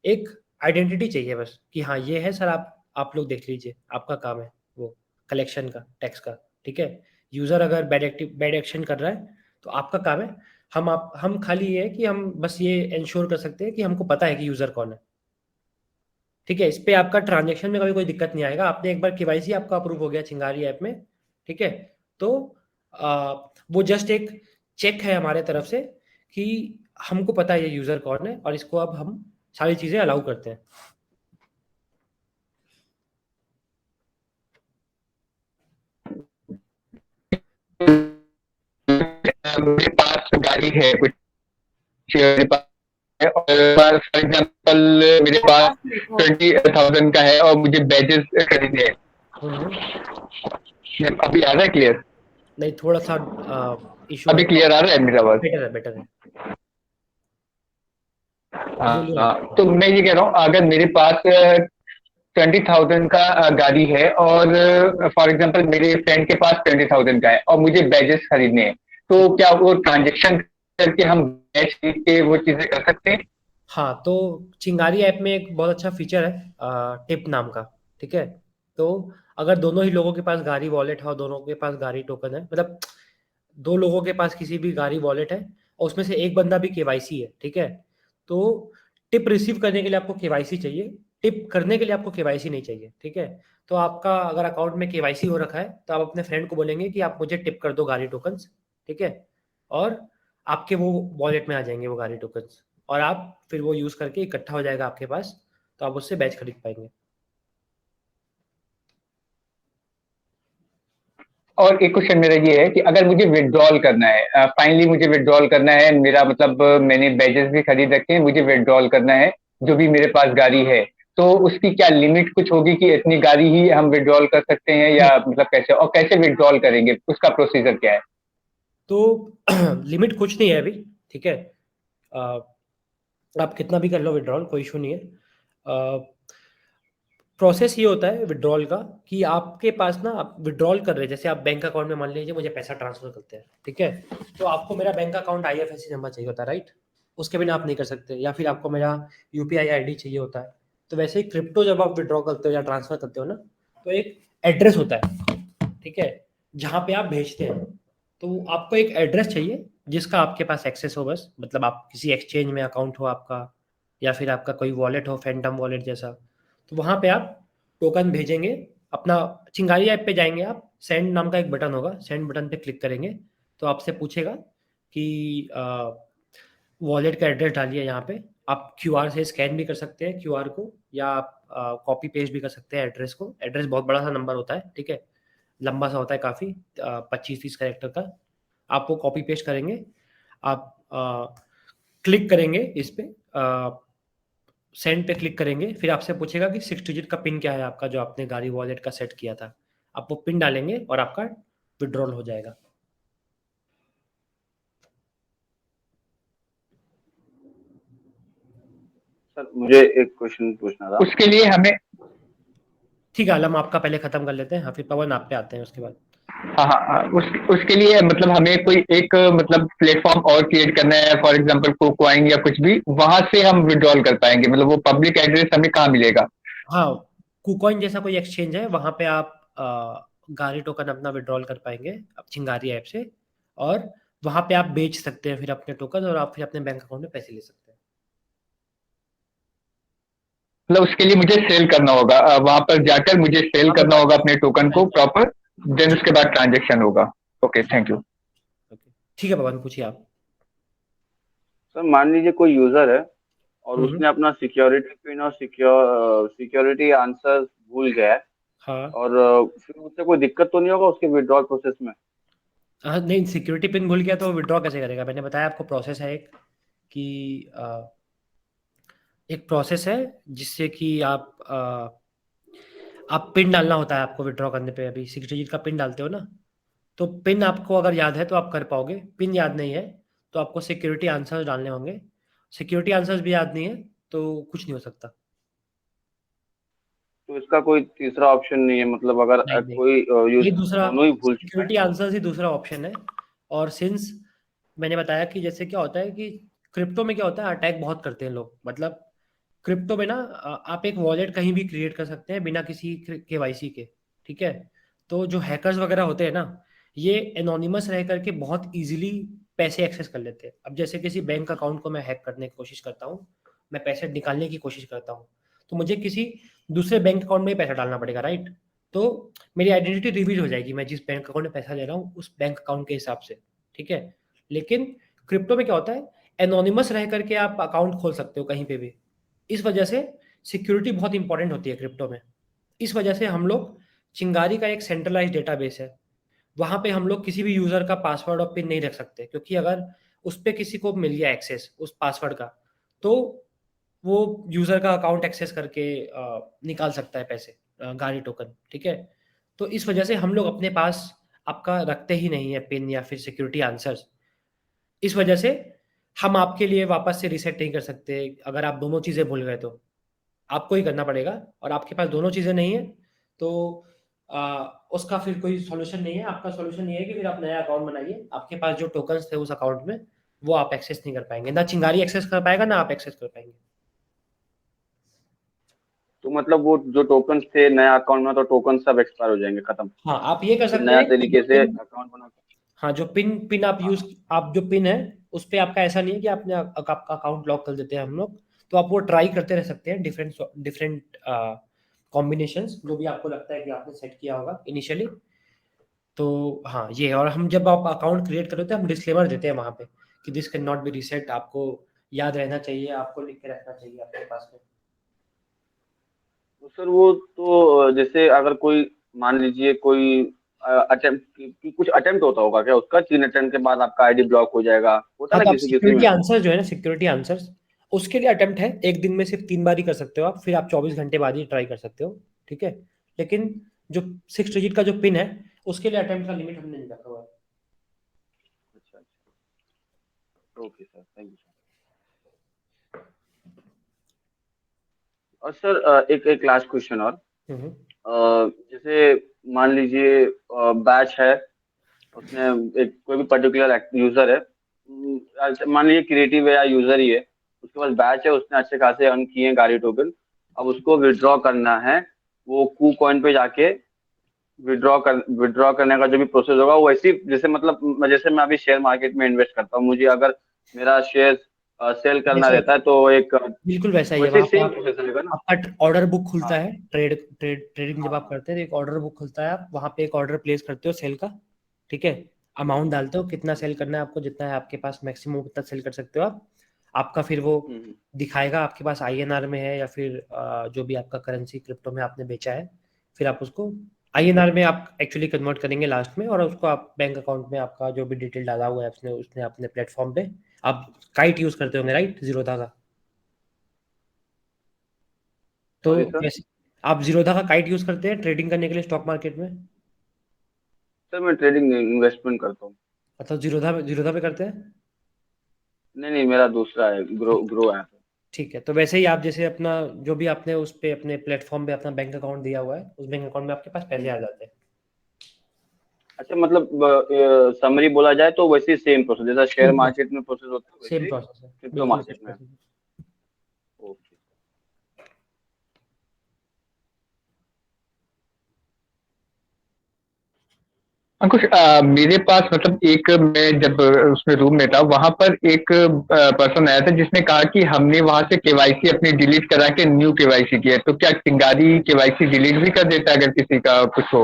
एक आइडेंटिटी चाहिए बस, कि हाँ ये है सर, आप लोग देख लीजिए, आपका काम है वो कलेक्शन का, टैक्स का, ठीक है? यूजर अगर बैड एक्शन कर रहा है तो आपका काम है, हम खाली ये है कि हम बस ये इंश्योर कर सकते हैं कि हमको पता है कि यूजर कौन है, ठीक है? इस पे आपका ट्रांजेक्शन में कभी कोई दिक्कत नहीं आएगा। आपने एक बार केवाईसी आपका अप्रूव हो गया चिंगारी ऐप में, ठीक है? तो वो जस्ट एक चेक है हमारे तरफ से कि हमको पता है ये यूजर कौन है और इसको अब हम सारी चीजें अलाउ करते हैं। मेरे पास गाड़ी है कुछ, मेरे पास है, और फॉर एग्जांपल मेरे पास 20,000 का है और मुझे बैजेस खरीदने हैं। अभी आ रहा है क्लियर? नहीं, थोड़ा सा इशू अभी है। क्लियर आ रहा है मेरा आवाज? बेटर है। बोलिए हाँ, आप। तो मैं ये कह रहा हूँ अगर मेरे पास 20,000 का गाड़ी है और फॉर एग्जांपल मेरे फ्रेंड के पास 20,000 का है और मुझे बैजेस खरीदने हैं, तो क्या वो ट्रांजेक्शन करके हम बैज खरीद के वो चीजें कर सकते हैं? हाँ, तो चिंगारी ऐप में एक बहुत अच्छा फीचर है टिप नाम का, ठीक है? तो अगर दोनों ही लोगों के पास गाड़ी वॉलेट है और दोनों के पास गाड़ी टोकन है, मतलब दो लोगों के पास किसी भी गाड़ी वॉलेट है और उसमें से एक बंदा भी केवाईसी है, ठीक है? तो टिप रिसीव करने के लिए आपको केवाईसी चाहिए, टिप करने के लिए आपको केवाईसी नहीं चाहिए, ठीक है? तो आपका अगर अकाउंट में केवाईसी हो रखा है तो आप अपने फ्रेंड को बोलेंगे कि आप मुझे टिप कर दो गाड़ी टोकन्स, ठीक है? और आपके वो वॉलेट में आ जाएंगे वो गाड़ी टोकन्स और आप फिर वो यूज़ करके इकट्ठा हो जाएगा आपके पास, तो आप उससे बैच खरीद पाएंगे। और एक क्वेश्चन मेरा ये है कि अगर मुझे विड्रॉल करना है, फाइनली मुझे विड्रॉल करना है, मेरा मतलब मैंने बैजेस भी खरीद रखे हैं, मुझे विड्रॉल करना है जो भी मेरे पास गाड़ी है, तो उसकी क्या लिमिट कुछ होगी कि इतनी गाड़ी ही हम विड्रॉल कर सकते हैं, या मतलब कैसे और कैसे विड्रॉल करेंगे, उसका प्रोसीजर क्या है? तो लिमिट कुछ नहीं है अभी, ठीक है? अ, आप कितना भी कर लो विड्रॉल, कोई इशू नहीं है। प्रोसेस ये होता है विड्रॉल का कि आपके पास ना, आप विड्रॉल कर रहे हैं, जैसे आप बैंक अकाउंट में मान लीजिए मुझे पैसा ट्रांसफर करते हैं, ठीक है? तो आपको मेरा बैंक अकाउंट आईएफएससी नंबर चाहिए होता है, राइट? उसके बिना आप नहीं कर सकते, या फिर आपको मेरा यूपीआई आईडी चाहिए होता है। तो वैसे ही क्रिप्टो जब आप विड्रॉ करते हो या ट्रांसफर करते हो ना, तो एक एड्रेस होता है, ठीक है, जहाँ पे आप भेजते हैं, तो आपको एक एड्रेस चाहिए जिसका आपके पास एक्सेस हो बस, मतलब आप किसी एक्सचेंज में अकाउंट हो आपका, या फिर आपका कोई वॉलेट हो, फैंटम वॉलेट जैसा। तो वहाँ पे आप टोकन भेजेंगे अपना। चिंगारी ऐप पे जाएंगे आप, सेंड नाम का एक बटन होगा, सेंड बटन पे क्लिक करेंगे तो आपसे पूछेगा कि वॉलेट का एड्रेस डालिए यहाँ पे। आप क्यूआर से स्कैन भी कर सकते हैं क्यूआर को, या आप कॉपी पेस्ट भी कर सकते हैं एड्रेस को। एड्रेस बहुत बड़ा सा नंबर होता है, ठीक है, लंबा सा होता है काफ़ी, 25-30 कैरेक्टर का। आप वो कॉपी पेस्ट करेंगे, आप क्लिक करेंगे इस पे, सेंड पे क्लिक करेंगे, फिर आपसे पूछेगा कि 6 डिजिट का पिन क्या है आपका, जो आपने गाड़ी वॉलेट का सेट किया था। आप वो पिन डालेंगे और आपका विड्रॉल हो जाएगा। सर मुझे एक क्वेश्चन पूछना था। उसके लिए हमें, ठीक है आलम, आपका पहले खत्म कर लेते हैं, हाँ फिर पवन आप पे आते हैं उसके बाद। हाँ हाँ हाँ, उसके लिए मतलब हमें कोई एक मतलब प्लेटफॉर्म और क्रिएट करना है, फॉर एग्जांपल कोकॉइन या कुछ भी, वहां से हम विड्रॉल कर पाएंगे, मतलब वो पब्लिक एड्रेस हमें कहाँ मिलेगा? हाँ, कुकॉइन जैसा कोई एक्सचेंज है, वहाँ पे आप गाड़ी टोकन अपना विड्रॉल कर पाएंगे अब चिंगारी ऐप से, और वहाँ पे आप बेच सकते हैं फिर अपने टोकन, और आप फिर अपने बैंक अकाउंट में पैसे ले सकते हैं। मतलब उसके लिए मुझे सेल करना होगा, वहां पर जाकर मुझे सेल हाँ करना बस, होगा अपने टोकन को प्रॉपर, देन उसके बाद ट्रांजेक्शन होगा। Okay, thank you. ओके ठीक है पवन, पूछिए आप। सर मान लीजिए कोई यूजर है और हम्म। उसने अपना सिक्योरिटी पिन और सिक्योरिटी आंसर भूल गया है, हाँ और फिर उससे कोई दिक्कत तो नहीं होगा उसके विड्रॉल प्रोसेस में? हाँ, नहीं सिक्योरिटी पिन भूल गया तो विड्रॉ कैसे करेगा? मैंने बताया आपको प्रोसेस है एक, कि एक प्रोसेस है जिससे कि आप पिन डालना होता है आपको विड्रॉ करने पे। अभी 6 डिजिट का पिन डालते हो ना, तो पिन आपको अगर याद है तो आप कर पाओगे, पिन याद नहीं है तो आपको सिक्योरिटी आंसर्स डालने होंगे। सिक्योरिटी आंसर्स भी याद नहीं है तो कुछ नहीं हो सकता। तो इसका कोई तीसरा ऑप्शन नहीं है, मतलब अगर नहीं नहीं, कोई ये यूजर दूसरा, दोनों ही भूल चुका है? सिक्योरिटी आंसर्स ही दूसरा ऑप्शन है। और सिंस मैंने बताया कि जैसे क्या होता है कि क्रिप्टो में क्या होता है, अटैक बहुत करते हैं लोग, मतलब क्रिप्टो में ना आप एक वॉलेट कहीं भी क्रिएट कर सकते हैं बिना किसी केवाईसी के, ठीक है। तो जो हैकर्स वगैरह होते हैं ना, ये एनोनिमस रह करके बहुत इजीली पैसे एक्सेस कर लेते हैं। अब जैसे किसी बैंक अकाउंट को मैं हैक करने की कोशिश करता हूँ, मैं पैसे निकालने की कोशिश करता हूँ, तो मुझे किसी दूसरे बैंक अकाउंट में ही पैसा डालना पड़ेगा, राइट। तो मेरी आइडेंटिटी रिवील हो जाएगी, मैं जिस बैंक अकाउंट में पैसा ले रहा हूँ उस बैंक अकाउंट के हिसाब से, ठीक है। लेकिन क्रिप्टो में क्या होता है, एनोनिमस रह करके आप अकाउंट खोल सकते हो कहीं पे भी। इस वजह से सिक्योरिटी बहुत इंपॉर्टेंट होती है क्रिप्टो में। इस वजह से हम लोग, चिंगारी का एक सेंट्रलाइज डेटाबेस है, वहां पे हम लोग किसी भी यूजर का पासवर्ड और पिन नहीं रख सकते, क्योंकि अगर उस पर किसी को मिल गया एक्सेस उस पासवर्ड का, तो वो यूजर का अकाउंट एक्सेस करके निकाल सकता है पैसे, गाड़ी टोकन, ठीक है। तो इस वजह से हम लोग अपने पास आपका रखते ही नहीं है पिन या फिर सिक्योरिटी आंसर्स। इस वजह से हम आपके लिए वापस से रीसेट नहीं कर सकते। अगर आप दोनों चीज़ें भूल गए तो आपको ही करना पड़ेगा, और आपके पास दोनों चीज़ें नहीं है तो उसका फिर कोई सॉल्यूशन नहीं है। आपका सॉल्यूशन ये है कि फिर आप नया अकाउंट बनाइए, आपके पास जो टोकन्स थे उस अकाउंट में वो आप एक्सेस नहीं कर पाएंगे, ना चिंगारी एक्सेस कर पाएगा ना आप एक्सेस कर पाएंगे। तो मतलब वो जो टोकन्स थे नया अकाउंट में, तो टोकन सब एक्सपायर हो जाएंगे, खत्म? हाँ आप ये कर फिर सकते नया हैं कि तरीके से अकाउंट बना? हाँ जो पिन पिन आप यूज, हाँ। आप जो पिन है उस पे आपका ऐसा नहीं है कि आपने आपका अकाउंट लॉक कर देते हैं हम लोग। तो आप वो ट्राई करते रह सकते हैं, डिफरेंट डिफरेंट कॉम्बिनेशंस जो भी आपको लगता है कि आपने सेट किया होगा इनिशियली। तो हाँ ये, और हम जब आप अकाउंट क्रिएट कर रहे हैं हम डिस्क्लेमर देते हैं वहाँ पे कि this can not be reset, आपको याद रहना चाहिए, आपको लिख के रखना चाहिए आपके पास में। तो सर वो तो जैसे अगर कोई मान लीजिए कोई अटेम्प्ट, कुछ अटेम्प्ट होता होगा क्या उसका? 3 अटेम्प्ट के बाद आपका आईडी ब्लॉक हो जाएगा, होता हाँ है तो ना आप किसी किसी सिक्योरिटी में? आंसर जो है ना, सिक्योरिटी आंसर्स, उसके लिए अटेम्प्ट है, एक दिन में सिर्फ 3 बार ही कर सकते हो आप, फिर आप 24 घंटे बाद ही ट्राई कर सकते हो, ठीक है। लेकिन जो 6 डिजिट का जो पिन है उसके लिए अटेम्प्ट का लिमिट हमने नहीं रखा हुआ है। अच्छा अच्छा, okay sir, thank you sir. और सर एक एक लास्ट क्वेश्चन और। हम्म। जैसे मान लीजिए बैच है, उसने एक कोई भी पर्टिकुलर यूजर है, मान लीजिए क्रिएटिव है या यूजर ही है, उसके पास बैच है, उसने अच्छे खासे अर्न किए हैं गाड़ी टोकन, अब उसको विड्रॉ करना है वो कू कॉइन पे जाके, विड्रॉ करने का जो भी प्रोसेस होगा वो वैसे जैसे मतलब जैसे मैं अभी शेयर मार्केट में इन्वेस्ट करता हूँ, मुझे अगर मेरा शेयर सेल करना जैसे रहता है तो एक बिल्कुल वैसा ही है, वैसे ही वहाँ पे सेम आप प्रोसेस रहेगा ना? आपका ऑर्डर बुक खुलता हाँ है, ट्रेडिंग जब हाँ आप हाँ। करते हैं तो एक ऑर्डर बुक खुलता है, आप वहाँ पे एक ऑर्डर प्लेस करते हो सेल का, ठीक है। अमाउंट डालते हो कितना सेल करना है आपको, जितना है आपके पास मैक्सिमम उतना सेल कर सकते हो आप। आपका फिर वो हम्म। दिखाएगा आपके पास आईएनआर में है या फिर जो भी आपका करेंसी क्रिप्टो में आपने बेचा है, फिर आप उसको आईएनआर में आप एक्चुअली कन्वर्ट करेंगे लास्ट में, और उसको आप बैंक अकाउंट में आपका जो भी डिटेल डाला हुआ है उसने उसने अपने प्लेटफॉर्म पे। आप काइट यूज करते होंगे राइट, जीरोधा का? तो सॉरी सर। वैसे आप जीरोधा का काइट यूज करते हैं ट्रेडिंग करने के लिए स्टॉक मार्केट में? सर मैं ट्रेडिंग इन्वेस्टमेंट करता हूँ। मतलब जीरोधा पे करते हैं? नहीं नहीं, मेरा दूसरा है, ग्रो ठीक ग्रो ऐप है। ठीक है, तो वैसे ही आप जैसे अपना जो भी आपने उस पे अपने प्लेटफॉर्म पे अपना बैंक अकाउंट दिया हुआ है, उस बैंक अकाउंट में आपके पास पैसे हम्म। आ जाते हैं। अच्छा मतलब समरी बोला जाए तो वैसे ही सेम प्रोसेस जैसा शेयर सेम प्रोसेस, मार्केट में प्रोसेस होता है वैसे सेम ही प्रोसेस है, क्रिप्टो बिल्कुल मार्केट सेम में। प्रोसेस है। ओके। अंकुश, मेरे पास मतलब एक, मैं जब उसमें रूम में था वहां पर एक पर्सन आया था जिसने कहा कि हमने वहां से केवाईसी अपनी डिलीट करा के न्यू केवाईसी किया है, तो क्या चिंगारी केवाईसी डिलीट भी कर देता है अगर किसी का कुछ हो?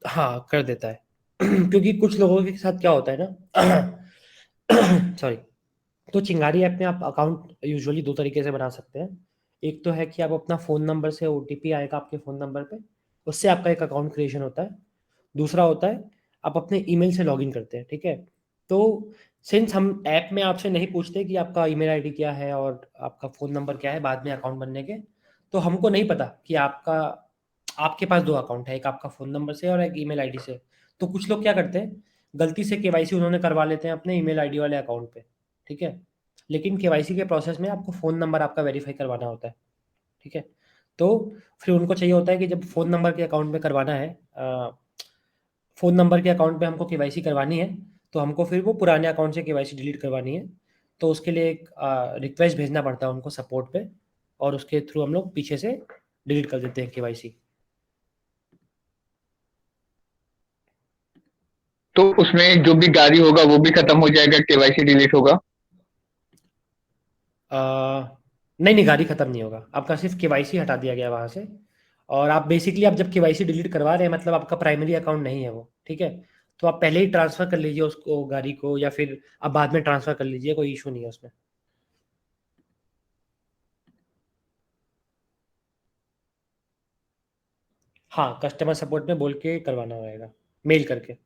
हाँ कर देता है क्योंकि कुछ लोगों के साथ क्या होता है ना सॉरी। तो चिंगारी ऐप में आप अकाउंट यूजुअली दो तरीके से बना सकते हैं। एक तो है कि आप अपना फ़ोन नंबर से ओटीपी आएगा आपके फ़ोन नंबर पे, उससे आपका एक अकाउंट क्रिएशन होता है। दूसरा होता है आप अपने ईमेल से लॉगिन करते हैं, ठीक है। तो सिंस हम ऐप में आपसे नहीं पूछते कि आपका ईमेल आईडी क्या है और आपका फ़ोन नंबर क्या है बाद में अकाउंट बनने के, तो हमको नहीं पता कि आपका आपके पास दो अकाउंट है, एक आपका फ़ोन नंबर से और एक ईमेल आईडी से। तो कुछ लोग क्या करते हैं, गलती से केवाईसी उन्होंने करवा लेते हैं अपने ईमेल आईडी वाले अकाउंट पे, ठीक है। लेकिन केवाईसी के प्रोसेस में आपको फ़ोन नंबर आपका वेरीफाई करवाना होता है, ठीक है। तो फिर उनको चाहिए होता है कि जब फ़ोन नंबर के अकाउंट में करवाना है, फ़ोन नंबर के अकाउंट पे हमको केवाईसी करवानी है, तो हमको फिर वो पुराने अकाउंट से केवाईसी डिलीट करवानी है। तो उसके लिए एक रिक्वेस्ट भेजना पड़ता है उनको सपोर्ट पे, और उसके थ्रू हम लोग पीछे से डिलीट कर देते हैं केवाईसी। तो उसमें जो भी गाड़ी होगा वो भी खत्म हो जाएगा, केवाईसी डिलीट होगा? नहीं नहीं, गाड़ी खत्म नहीं होगा, आपका सिर्फ केवाईसी हटा दिया गया वहाँ से। और आप बेसिकली आप जब केवाईसी डिलीट करवा रहे हैं मतलब आपका प्राइमरी अकाउंट नहीं है वो, ठीक है। तो आप पहले ही ट्रांसफ़र कर लीजिए उसको, गाड़ी को, या फिर आप बाद में ट्रांसफ़र कर लीजिए, कोई इशू नहीं है उसमें। हाँ, कस्टमर सपोर्ट में बोल के करवाना होगा, मेल करके।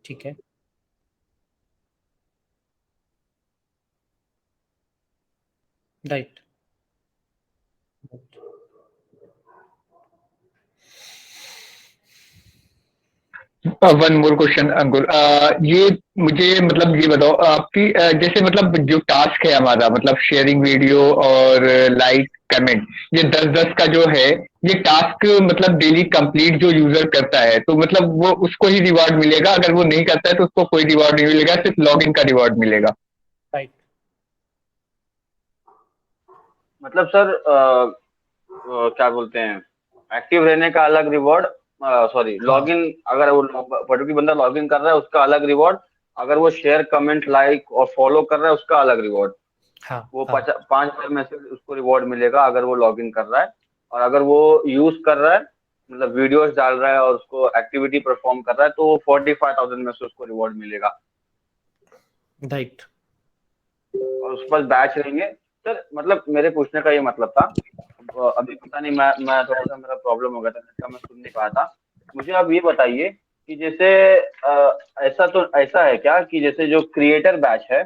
ठीक है, राइट। वन मोर क्वेश्चन अंकुर, ये मुझे मतलब ये बताओ आपकी जैसे मतलब जो टास्क है हमारा, मतलब शेयरिंग वीडियो और लाइक कमेंट, ये 10-10 का जो है, ये टास्क मतलब डेली कंप्लीट जो यूजर करता है तो मतलब वो उसको ही रिवॉर्ड मिलेगा, अगर वो नहीं करता है तो उसको कोई रिवॉर्ड नहीं मिलेगा, सिर्फ लॉगिन का रिवॉर्ड मिलेगा? राइट। मतलब सर क्या बोलते हैं, एक्टिव रहने का अलग रिवॉर्ड, सॉरी हाँ लॉगिन, अगर वो पर्टिकुलर बंदा लॉगिन कर रहा है उसका अलग रिवॉर्ड, अगर वो शेयर कमेंट लाइक और फॉलो कर रहा है उसका अलग रिवॉर्ड। हाँ वो हाँ। 5 में से उसको रिवॉर्ड मिलेगा अगर वो लॉगिन कर रहा है। और अगर वो यूज कर रहा है, मतलब वीडियोस डाल रहा है और उसको एक्टिविटी परफॉर्म कर रहा है, तो वो 45,000 में से उसको रिवॉर्ड मिलेगा। राइट। और उस पर बैच रहेंगे। सर मतलब मेरे पूछने का ये मतलब था, अभी पता नहीं, मैं थोड़ा सा मेरा प्रॉब्लम हो गया था, इसका मैं सुन नहीं पाया था। मुझे आप ये बताइए कि जैसे ऐसा है क्या कि जैसे जो क्रिएटर बैच है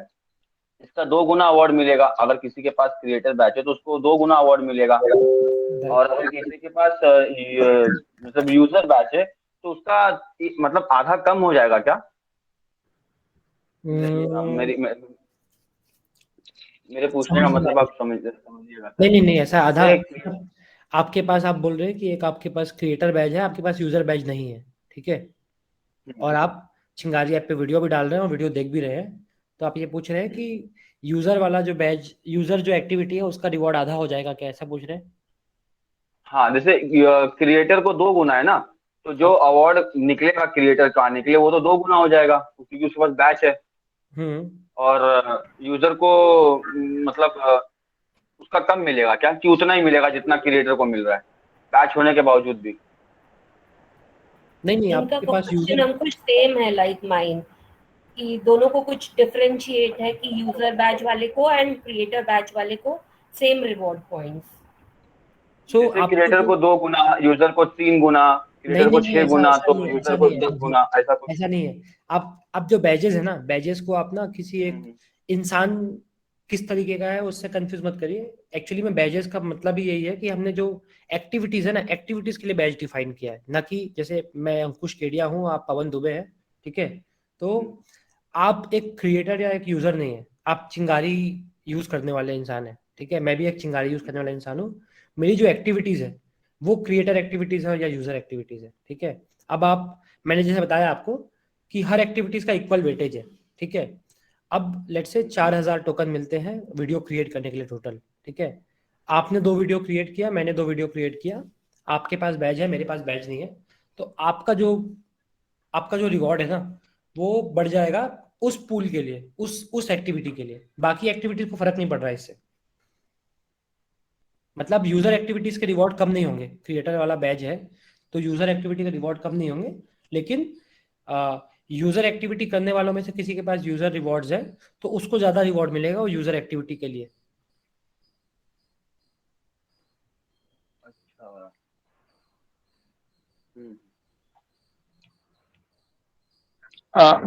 इसका 2 गुना अवार्ड मिलेगा, अगर किसी के पास क्रिएटर बैच है तो उसको 2 गुना अवार्ड मिलेगा। और अगर किसी के पास मतलब यूजर बैच है तो उसका मतलब आधा कम हो जाएगा क्या? हम्म, मेरे पूछने का समझ में मतलब आया। आप समझिएगा नहीं सर। नहीं नहीं, ऐसा आधा जैसे आपके पास, आप बोल रहे हैं कि एक आपके पास क्रिएटर बैच है, आपके पास यूजर बैच नहीं है। ठीक है, और आप चिंगारी ऐप पे वीडियो भी डाल रहे हैं और वीडियो देख भी रहे हैं, तो आप ये पूछ रहे हैं कि यूजर वाला जो बैज, यूजर जो एक्टिविटी है उसका रिवॉर्ड आधा हो जाएगा क्या, ऐसा पूछ रहे हैं? हाँ, जैसे क्रिएटर को 2 गुना है ना, तो जो हाँ। अवार्ड निकलेगा क्रिएटर का निकले वो तो 2 गुना हो जाएगा क्योंकि उसके पास बैच है। हम्म। और यूजर को मतलब उसका कम मिलेगा क्या, कि उतना ही मिलेगा जितना क्रिएटर को मिल रहा है बैच होने के बावजूद भी? नहीं नहीं, इनका आपके पास क्वेश्चन यूजर, हमको सेम है लाइक माइन, कि दोनों को कुछ डिफरेंशिएट है कि यूजर बैच वाले को एंड क्रिएटर बैच वाले को सेम रिवॉर्ड पॉइंट्स। सो जैसे आपको क्रिएटर जो, को 2 गुना, यूजर को 3 गुना, नहीं क्रिएटर को नहीं नहीं, छह ऐसा गुना ऐसा तो नहीं है, ऐसा यूजर को नहीं है, 10 गुना, ऐसा कुछ? ऐसा नहीं है। आप जो बैजेस है ना, बैजेस को आप ना किसी एक हम्म, इंसान किस तरीके का है उससे कंफ्यूज मत करिए। एक्चुअली में बैजेस का मतलब ही यही है कि हमने जो एक्टिविटीज है ना, एक्टिविटीज के लिए बैज डिफाइन किया है, ना कि जैसे मैं अंकुश केडिया हूँ, आप पवन दुबे हैं, ठीक है, तो हम्म, आप एक क्रिएटर या एक यूजर नहीं है, आप चिंगारी यूज करने वाले इंसान है, ठीक है, मैं भी एक चिंगारी यूज करने वाला इंसान हूँ। मेरी जो एक्टिविटीज है वो क्रिएटर एक्टिविटीज है या यूजर एक्टिविटीज है, ठीक है। अब आप, मैंने जैसे बताया आपको कि हर एक्टिविटीज का इक्वल वेटेज है, ठीक है। अब लेट से 4,000 टोकन मिलते हैं वीडियो क्रिएट करने के लिए टोटल, ठीक है। आपने 2 वीडियो क्रिएट किया, मैंने 2 वीडियो क्रिएट किया, आपके पास बैज है, मेरे पास बैज नहीं है, तो आपका जो रिवॉर्ड है ना वो बढ़ जाएगा उस पूल के लिए, उस एक्टिविटी के लिए, बाकी एक्टिविटीज को फर्क नहीं पड़ रहा है इससे। मतलब यूजर एक्टिविटीज के रिवॉर्ड कम नहीं होंगे, क्रिएटर वाला बैज है तो यूजर एक्टिविटी के रिवॉर्ड कम नहीं होंगे, लेकिन यूजर एक्टिविटी करने वालों में से किसी के पास यूजर रिवॉर्ड्स है तो उसको ज्यादा रिवॉर्ड मिलेगा वो यूजर एक्टिविटी के लिए। अच्छा। हम्म।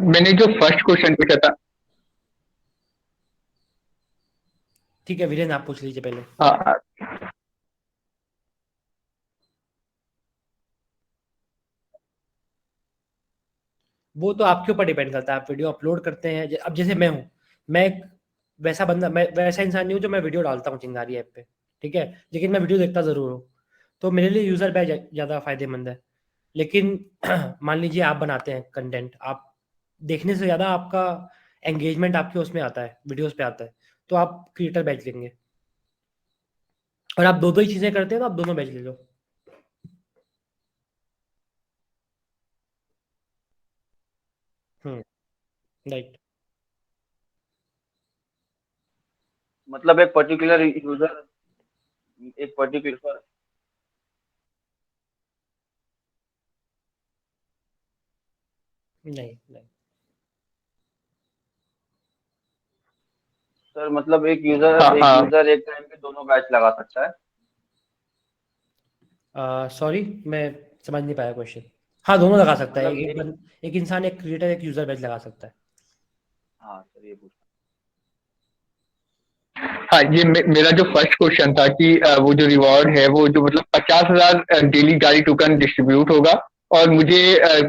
मैंने जो फर्स्ट क्वेश्चन पूछा था, ठीक है वीरेन, आप पूछ लीजिए पहले। अ, वो तो आपके ऊपर डिपेंड करता है, आप वीडियो अपलोड करते हैं, अब जैसे मैं हूँ, मैं एक वैसा बंदा, मैं वैसा इंसान नहीं हूँ जो मैं वीडियो डालता हूँ चिंगारी ऐप पे, ठीक है, लेकिन मैं वीडियो देखता जरूर हूँ, तो मेरे लिए यूजर बैच ज्यादा फायदेमंद है। लेकिन मान लीजिए आप बनाते हैं कंटेंट, आप देखने से ज्यादा आपका एंगेजमेंट आपके उसमें आता है, वीडियोस पे आता है, तो आप क्रिएटर बैच लेंगे, और आप दो दो ही चीजें करते हैं तो आप दोनों बैच ले लो। हम्म। राइट। मतलब एक पर्टिकुलर यूजर, एक पर्टिकुलर, नहीं नहीं। सर मतलब हाँ एक हाँ। यूजर एक टाइम पे दोनों बैच लगा सकता है? सॉरी, मैं समझ नहीं पाया क्वेश्चन। हाँ, दोनों लगा सकता है, मतलब एक, एक इंसान एक क्रिएटर एक यूजर बैच लगा सकता है। हाँ सर ये पूछ। हाँ, ये मेरा जो फर्स्ट क्वेश्चन था कि वो जो रिवॉर्ड है वो जो मतलब 50,000 डेली गाड़ी टोकन डिस्ट्रीब्यूट होगा, और मुझे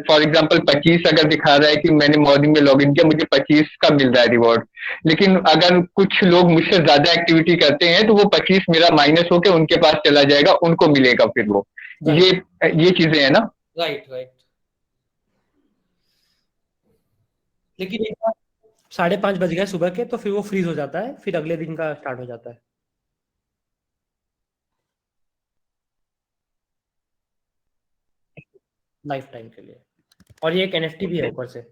फॉर एग्जांपल 25 अगर दिखा रहा है कि मैंने मॉर्निंग में लॉग इन किया, मुझे 25 का मिल रहा है रिवॉर्ड। लेकिन अगर कुछ लोग मुझसे ज्यादा एक्टिविटी करते हैं तो वो 25 मेरा माइनस होकर उनके पास चला जाएगा, उनको मिलेगा फिर वो, राइट। ये ये चीजें है ना? Right right. लेकिन एक बार 5:30 बज गए सुबह के तो फिर वो फ्रीज हो जाता है, फिर अगले दिन का स्टार्ट हो जाता है, लाइफ टाइम के लिए। और ये एक एनएफटी भी है ऊपर से,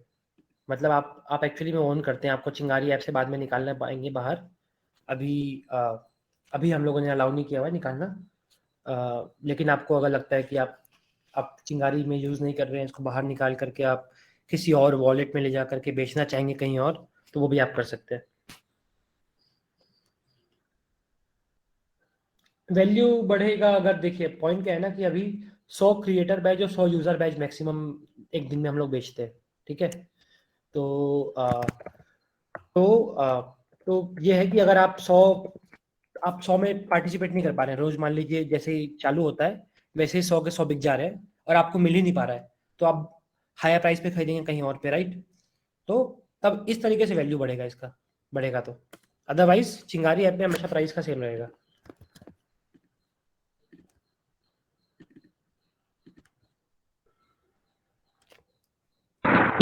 मतलब आप एक्चुअली में ओन करते हैं, आपको चिंगारी ऐप से बाद में निकालना पाएंगे बाहर। अभी अभी हम लोगों ने अलाउ नहीं किया हुआ है निकालना, लेकिन आपको अगर लगता है कि आप चिंगारी में यूज़ नहीं कर रहे हैं, इसको बाहर निकाल करके आप किसी और वॉलेट में ले जा करके बेचना चाहेंगे कहीं और, तो वो भी आप कर सकते हैं। वैल्यू बढ़ेगा, अगर देखिए पॉइंट क्या है ना कि अभी 100 क्रिएटर बैच और 100 यूजर बैच मैक्सिमम एक दिन में हम लोग बेचते हैं, ठीक है। तो तो तो ये है कि अगर आप 100 में पार्टिसिपेट नहीं कर पा रहे हैं, रोज मान लीजिए जैसे ही चालू होता है वैसे ही 100 के 100 बिक जा रहे हैं और आपको मिल ही नहीं पा रहा है, तो आप हायर प्राइस पे खरीदेंगे कहीं और पे, राइट। तो तब इस तरीके से वैल्यू बढ़ेगा इसका, बढ़ेगा तो, अदरवाइज चिंगारी ऐप में हमेशा प्राइस का सेम रहेगा।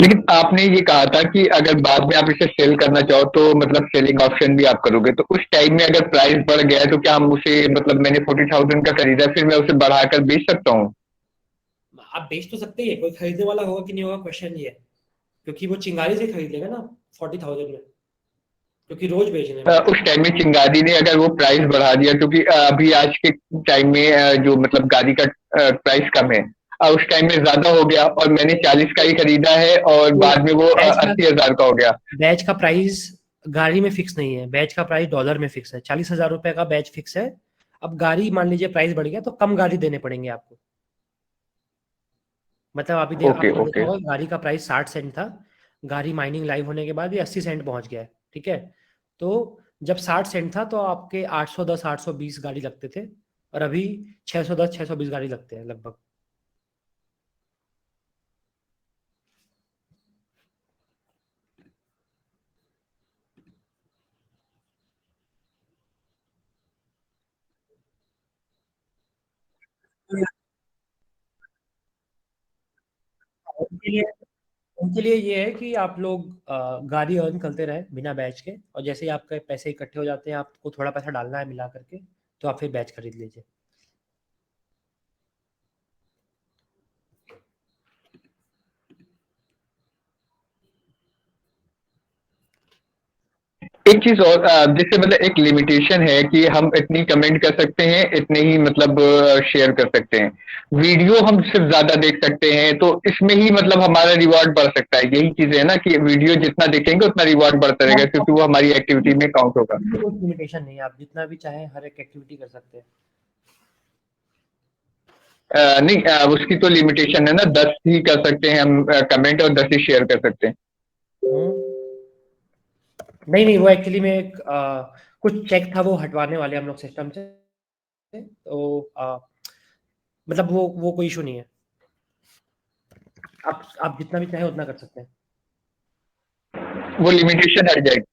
लेकिन आपने ये कहा था कि अगर बाद में आप इसे सेल करना चाहो तो मतलब सेलिंग ऑप्शन भी आप करोगे, तो उस टाइम में अगर प्राइस बढ़ गया तो क्या हम उसे, मतलब मैंने 40,000 का खरीदा फिर मैं उसे बढ़ाकर बेच सकता हूँ? आप बेच तो सकते ही है, कोई खरीदने वाला होगा कि नहीं होगा क्वेश्चन ये है, क्योंकि वो चिंगारी से खरीद लेगा ना 40,000 में, क्योंकि रोज बेचने वाला उस टाइम में चिंगारी ने अगर वो प्राइस बढ़ा दिया, क्योंकि अभी आज के टाइम में जो मतलब गाड़ी का प्राइस कम है, उस टाइम में ज्यादा हो गया और मैंने 40 का ही खरीदा है और तो बाद में वो बैच का 80,000 का हो गया। बैच का प्राइस गाड़ी में फिक्स नहीं है, बैच का प्राइस डॉलर में फिक्स है, 40,000 रुपए का बैच फिक्स है। अब गाड़ी मान लीजिए प्राइस बढ़ गया तो कम गाड़ी देने पड़ेंगे आपको, मतलब ओके आपने देखा ओके। होगा गाड़ी का प्राइस 60 सेंट था, गाड़ी माइनिंग लाइव होने के बाद ये 80 सेंट पहुंच गया है, ठीक है। तो जब 60 सेंट था तो आपके 810 820 गाड़ी लगते थे, और अभी 610 620 गाड़ी लगते हैं लगभग। उनके लिए उनके लिए ये है कि आप लोग गाड़ी अर्न करते रहे बिना बैच के, और जैसे ही आपके पैसे इकट्ठे हो जाते हैं, आपको थोड़ा पैसा डालना है मिला करके, तो आप फिर बैच खरीद लीजिए। एक चीज और, जैसे मतलब एक लिमिटेशन है कि हम इतनी कमेंट कर सकते हैं, इतने ही मतलब शेयर कर सकते हैं, वीडियो हम सिर्फ ज्यादा देख सकते हैं, तो इसमें ही मतलब हमारा रिवॉर्ड बढ़ सकता है। यही चीज है ना कि वीडियो जितना देखेंगे उतना रिवॉर्ड बढ़ता रहेगा, क्योंकि वो हमारी एक्टिविटी में काउंट होगा। कोई लिमिटेशन नहीं है, आप जितना भी चाहें हर एक एक्टिविटी कर सकते हैं। नहीं, उसकी तो लिमिटेशन है ना, 10 ही कर सकते हैं हम कमेंट और 10 ही शेयर कर सकते हैं। नहीं नहीं, वो एक्चुअली में एक कुछ चेक था वो हटवाने वाले हम लोग सिस्टम से, तो मतलब वो कोई इशू नहीं है, आप जितना भी चाहें उतना कर सकते हैं। वो लिमिटेशन हट जाएगी।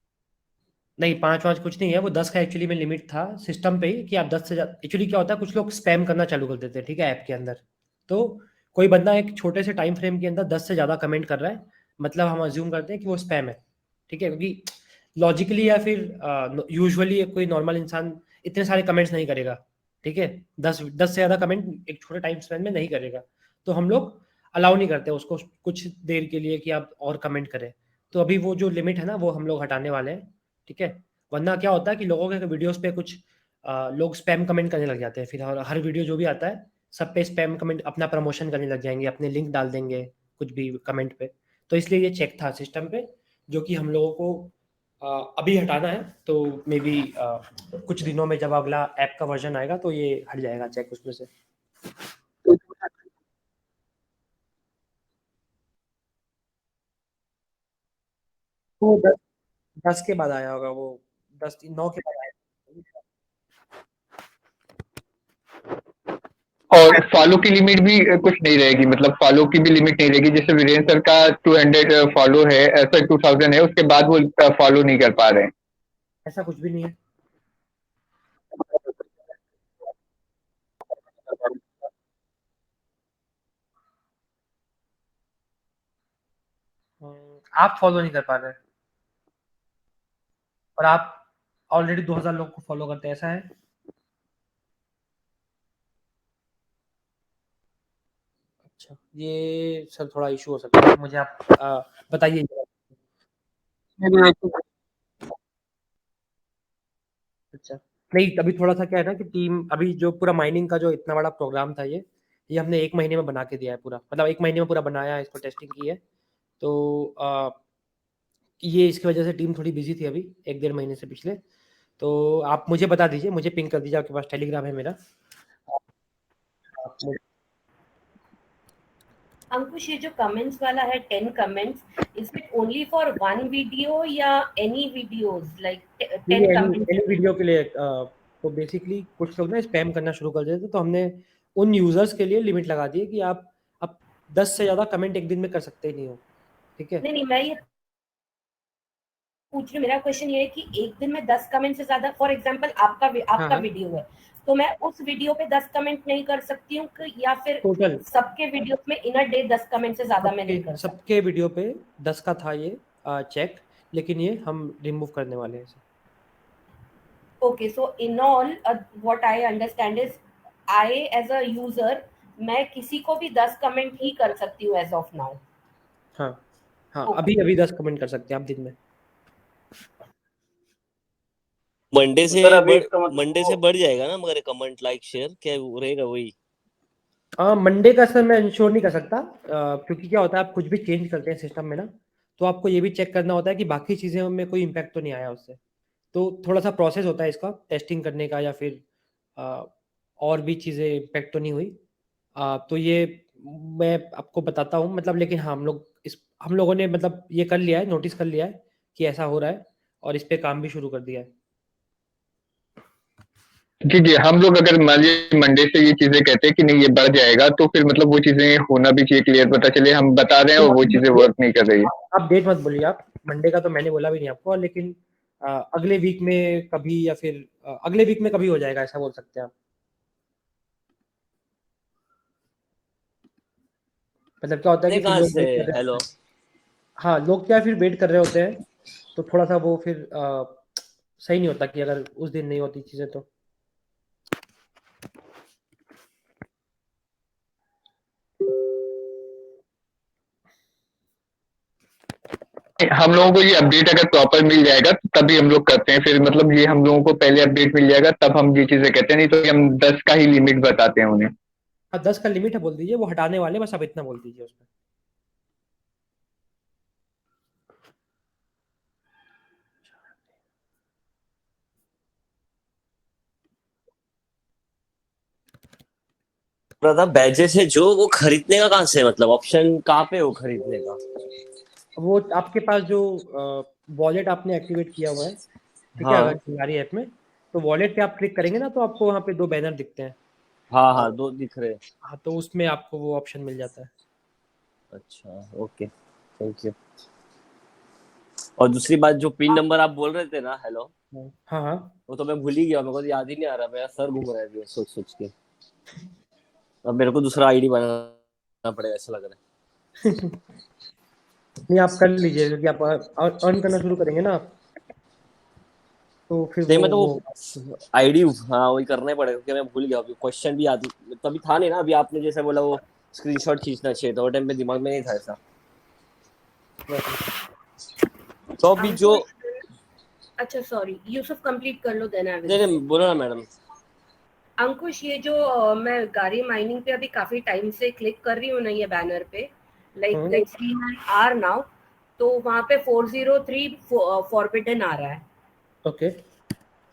नहीं, 5 5 कुछ नहीं है, वो 10 का एक्चुअली में लिमिट था सिस्टम पे ही, कि आप 10 से ज़्यादा, एक्चुअली क्या होता है कुछ लोग स्पैम करना चालू कर देते हैं, ठीक है, ऐप के अंदर। तो कोई बंदा एक छोटे से टाइम फ्रेम के अंदर 10 से ज़्यादा कमेंट कर रहा है, मतलब हम अज्यूम करते हैं कि वो स्पैम है, ठीक है, क्योंकि लॉजिकली या फिर यूजुअली कोई नॉर्मल इंसान इतने सारे कमेंट्स नहीं करेगा, ठीक है, 10 से ज़्यादा कमेंट एक छोटे टाइम स्पैन में नहीं करेगा। तो हम लोग अलाउ नहीं करते उसको कुछ देर के लिए कि आप और कमेंट करें। तो अभी वो जो लिमिट है ना वो हम लोग हटाने वाले हैं, ठीक है। वरना क्या होता है कि लोगों के वीडियोस पे कुछ लोग स्पैम कमेंट करने लग जाते हैं, फिर हर वीडियो जो भी आता है सब पे स्पैम कमेंट, अपना प्रमोशन करने लग जाएंगे, अपने लिंक डाल देंगे कुछ भी कमेंट पे। तो इसलिए ये चेक था सिस्टम पे, जो कि हम लोगों को अभी हटाना है। तो मे बी कुछ दिनों में जब अगला ऐप का वर्जन आएगा तो ये हट जाएगा चेक उसमें से। वो 10 के बाद आया होगा वो, 10 9 के बाद आया। और फॉलो की लिमिट भी कुछ नहीं रहेगी, मतलब फॉलो की भी लिमिट नहीं रहेगी, जैसे वीरेंद्र सर का 200 फॉलो है, ऐसा 2000 है, उसके बाद वो फॉलो नहीं कर पा रहे हैं। ऐसा कुछ भी नहीं है। आप फॉलो नहीं कर पा रहे हैं, और आप ऑलरेडी 2000 लोग को फॉलो करते हैं, ऐसा है। अच्छा, ये सर थोड़ा इशू हो सकता है, मुझे आप बताइए जरा। अच्छा, नहीं अभी थोड़ा सा क्या है ना कि टीम अभी जो पूरा माइनिंग का जो इतना बड़ा प्रोग्राम था, ये हमने 1 महीने में बना के दिया है पूरा, मतलब 1 महीने में पूरा बनाया है, इसको टेस्टिंग की है। तो ये इसकी वजह से टीम थोड़ी बिजी थी अभी 1 1.5 महीने से पिछले। तो आप मुझे बता दीजिए, मुझे पिंग कर दीजिए, आपके पास टेलीग्राम है मेरा। आप मुझे- अंकुश, ये जो कमेंट्स वाला है 10 comments, is it only for one video या any videos, like 10 any comments? Video के लिए तो बेसिकली कुछ लोग ना स्पैम करना शुरू कर देते, तो हमने उन यूजर्स के लिए लिमिट लगा दी है कि आप 10 से ज़्यादा कमेंट एक दिन में कर सकते ही नहीं हो, ठीक है। नहीं नहीं, मैं ये पूछ रही, मेरा क्वेश्चन ये है कि एक दिन में 10 कमेंट से ज्यादा, फॉर एग्जांपल आपका हाँ। वीडियो है तो मैं उस वीडियो पे 10 कमेंट नहीं कर सकती हूँ या फिर टोटल सबके वीडियो में इन अ डे 10 कमेंट से ज्यादा मैं नहीं कर सकती? सबके वीडियो पे 10 का था ये चेक, लेकिन ये हम रिमूव करने वाले हैं इसे। Okay, so in all what I understand is I as a user मैं किसी को भी 10 कमेंट ही कर सकती हूँ एज ऑफ नाउ। हाँ हाँ, Okay. अभी 10 कमेंट कर सकते हैं आप दिन में। मंडे तो सर अभी बढ़ इसका मतलब मंडे से बढ़ जाएगा ना मगर कमेंट लाइक शेयर क्या रहेगा वही? मंडे का सर मैं इंश्योर नहीं कर सकता, क्योंकि क्या होता है आप कुछ भी चेंज करते हैं सिस्टम में ना, तो आपको ये भी चेक करना होता है कि बाकी चीज़ें में कोई इम्पैक्ट तो नहीं आया उससे। तो थोड़ा सा प्रोसेस होता है इसका टेस्टिंग करने का, या फिर और भी चीज़ें इम्पैक्ट तो नहीं हुई। तो ये मैं आपको बताता हूँ, मतलब लेकिन हाँ हम लोगों ने मतलब ये कर लिया है, नोटिस कर लिया है कि ऐसा हो रहा है, और इस पे काम भी शुरू कर दिया है। जी जी, हम लोग अगर मान लीजिए मंडे से ये चीजें कहते हैं कि नहीं ये बढ़ जाएगा, तो फिर मतलब वो चीजें होना भी चाहिए, क्लियर पता चले हम बता रहे हैं और वो चीजें वर्क नहीं कर रही है। आप डेट मत बोलिए, आप मंडे का तो मैंने बोला भी नहीं आपको, लेकिन अगले वीक में कभी, या फिर अगले वीक में कभी हो जाएगा, ऐसा बोल सकते हैं आप। मतलब क्या होता है कि फिर कहाँ लोग से? वेट कर रहे हेलो, होते हैं। हाँ, लोग क्या फिर वेट कर रहे होते हैं, तो थोड़ा सा वो फिर सही नहीं होता कि अगर उस दिन नहीं होती चीज़ें तो। हम लोगों को ये अपडेट अगर प्रॉपर मिल जाएगा तो तभी हम लोग करते हैं, फिर मतलब ये हम लोगों को पहले अपडेट मिल जाएगा तब हम ये चीजें कहते हैं, नहीं तो ये हम 10 का ही लिमिट बताते हैं उन्हें। हाँ, 10 का लिमिट है बोल दीजिए, वो हटाने वाले, बस आप इतना बोल दीजिए उसमें। दादा बैजेस है जो वो खरीदने का कहाँ से, मतलब ऑप्शन कहाँ पे वो खरीदने का? वो आपके पास जो वॉलेट आपने एक्टिवेट किया हुआ है, ठीक है, हाँ अगर चिंगारी ऐप में, तो वॉलेट पे आप क्लिक करेंगे ना, तो आपको वहाँ पे 2 बैनर दिखते हैं। हाँ अ, हाँ, दो दिख रहे हैं। हाँ, तो उसमें आपको वो ऑप्शन मिल जाता है। अच्छा, ओके, थैंक यू। और दूसरी बात, जो पिन नंबर आप बोल रहे थे ना, हेलो, हाँ हाँ। वो तो मैं भूल ही गया, मेरे को तो याद ही नहीं आ रहा, मेरा सर घूम रहा है अभी सोच सोच के। अब मेरे को दूसरा आईडी बनाना पड़ेगा ऐसा लग रहा है। नहीं, आप कर लीजिए, क्योंकि आप अर्न करना शुरू करेंगे ना आप, तो फिर नहीं, वो मैं तो वो वो आईडी, हाँ वही करना पड़ेगा क्योंकि मैं भूल गया, अभी क्वेश्चन भी याद तभी था नहीं ना, अभी आपने जैसे बोला वो स्क्रीनशॉट खींचना चाहिए था, वो टाइम पे दिमाग में नहीं था ऐसा। तो अभी जो अच्छा सॉरी यूसुफ, कंप्लीट कर लो देन आई विल। नहीं बोलो ना मैडम। अंकुश, ये जो मैं गाड़ी माइनिंग पे अभी काफी टाइम से क्लिक कर रही हूँ ना ये बैनर पे, like let's see N R now, तो वहाँ पे 403 फॉरबिडन आ रहा है। ओके।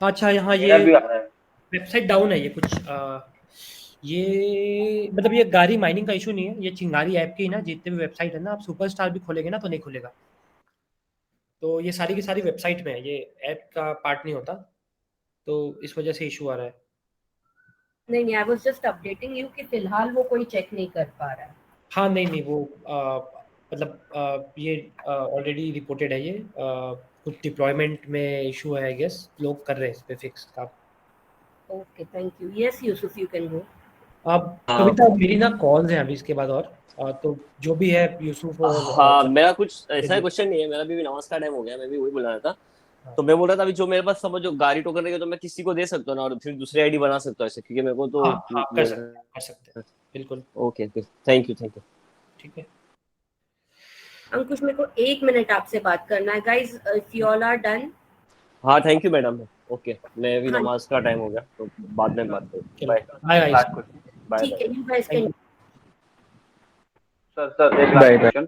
अच्छा, यहाँ मेरा ये भी आ रहा है। वेबसाइट डाउन है, ये कुछ ये मतलब ये गाड़ी माइनिंग का इशू नहीं है, ये चिंगारी ऐप की ना जितने भी वेबसाइट है ना, आप सुपरस्टार भी खोलेंगे ना तो नहीं खुलेगा। तो ये सारी की सारी वेबसाइट में है, ये ऐप का पार्ट नहीं होता, तो इस वजह से इशू आ रहा है। नहीं नहीं, I was just updating you कि फिलहाल वो कोई चेक नहीं कर पा रहा है। हाँ, नहीं नहीं, वो मतलब ये ऑलरेडी रिपोर्टेड है, ये कुछ डिप्लॉयमेंट में इशू है, आई गेस लोग कर रहे हैं इस पे फिक्स काम। Okay, thank you. Yes Yusuf, you can go. आप हाँ कविता, मेरी ना कॉल्स हैं अभी इसके बाद, और तो जो भी है यूसुफ और हाँ, मेरा कुछ ऐसा क्वेश्चन नहीं है, मेरा भी नमाज का टाइम हो गया, मैं भी वही बुलाना था। तो मैं बोल रहा था अभी जो मेरे पास समझो गाड़ी टोकन रहेगा तो मैं किसी को दे सकता हूँ ना, और फिर दूसरी आईडी बना सकता हूँ ऐसे, क्योंकि मेरे को तो हाँ हाँ, कर सकते हैं बिल्कुल। Okay, thank you. ठीक है। अंकुश, मेरे को 1 मिनट आपसे बात करना है guys, if you all are done. हाँ थैंक यू मैडम। ओके, मैं भी हाँ नमाज का टाइम हो गया तो बाद में बात करें। Bye bye guys. बाय। ठीक है, you guys thank can. You. Sir एक बाय लास्ट बाय। क्वेश्चन।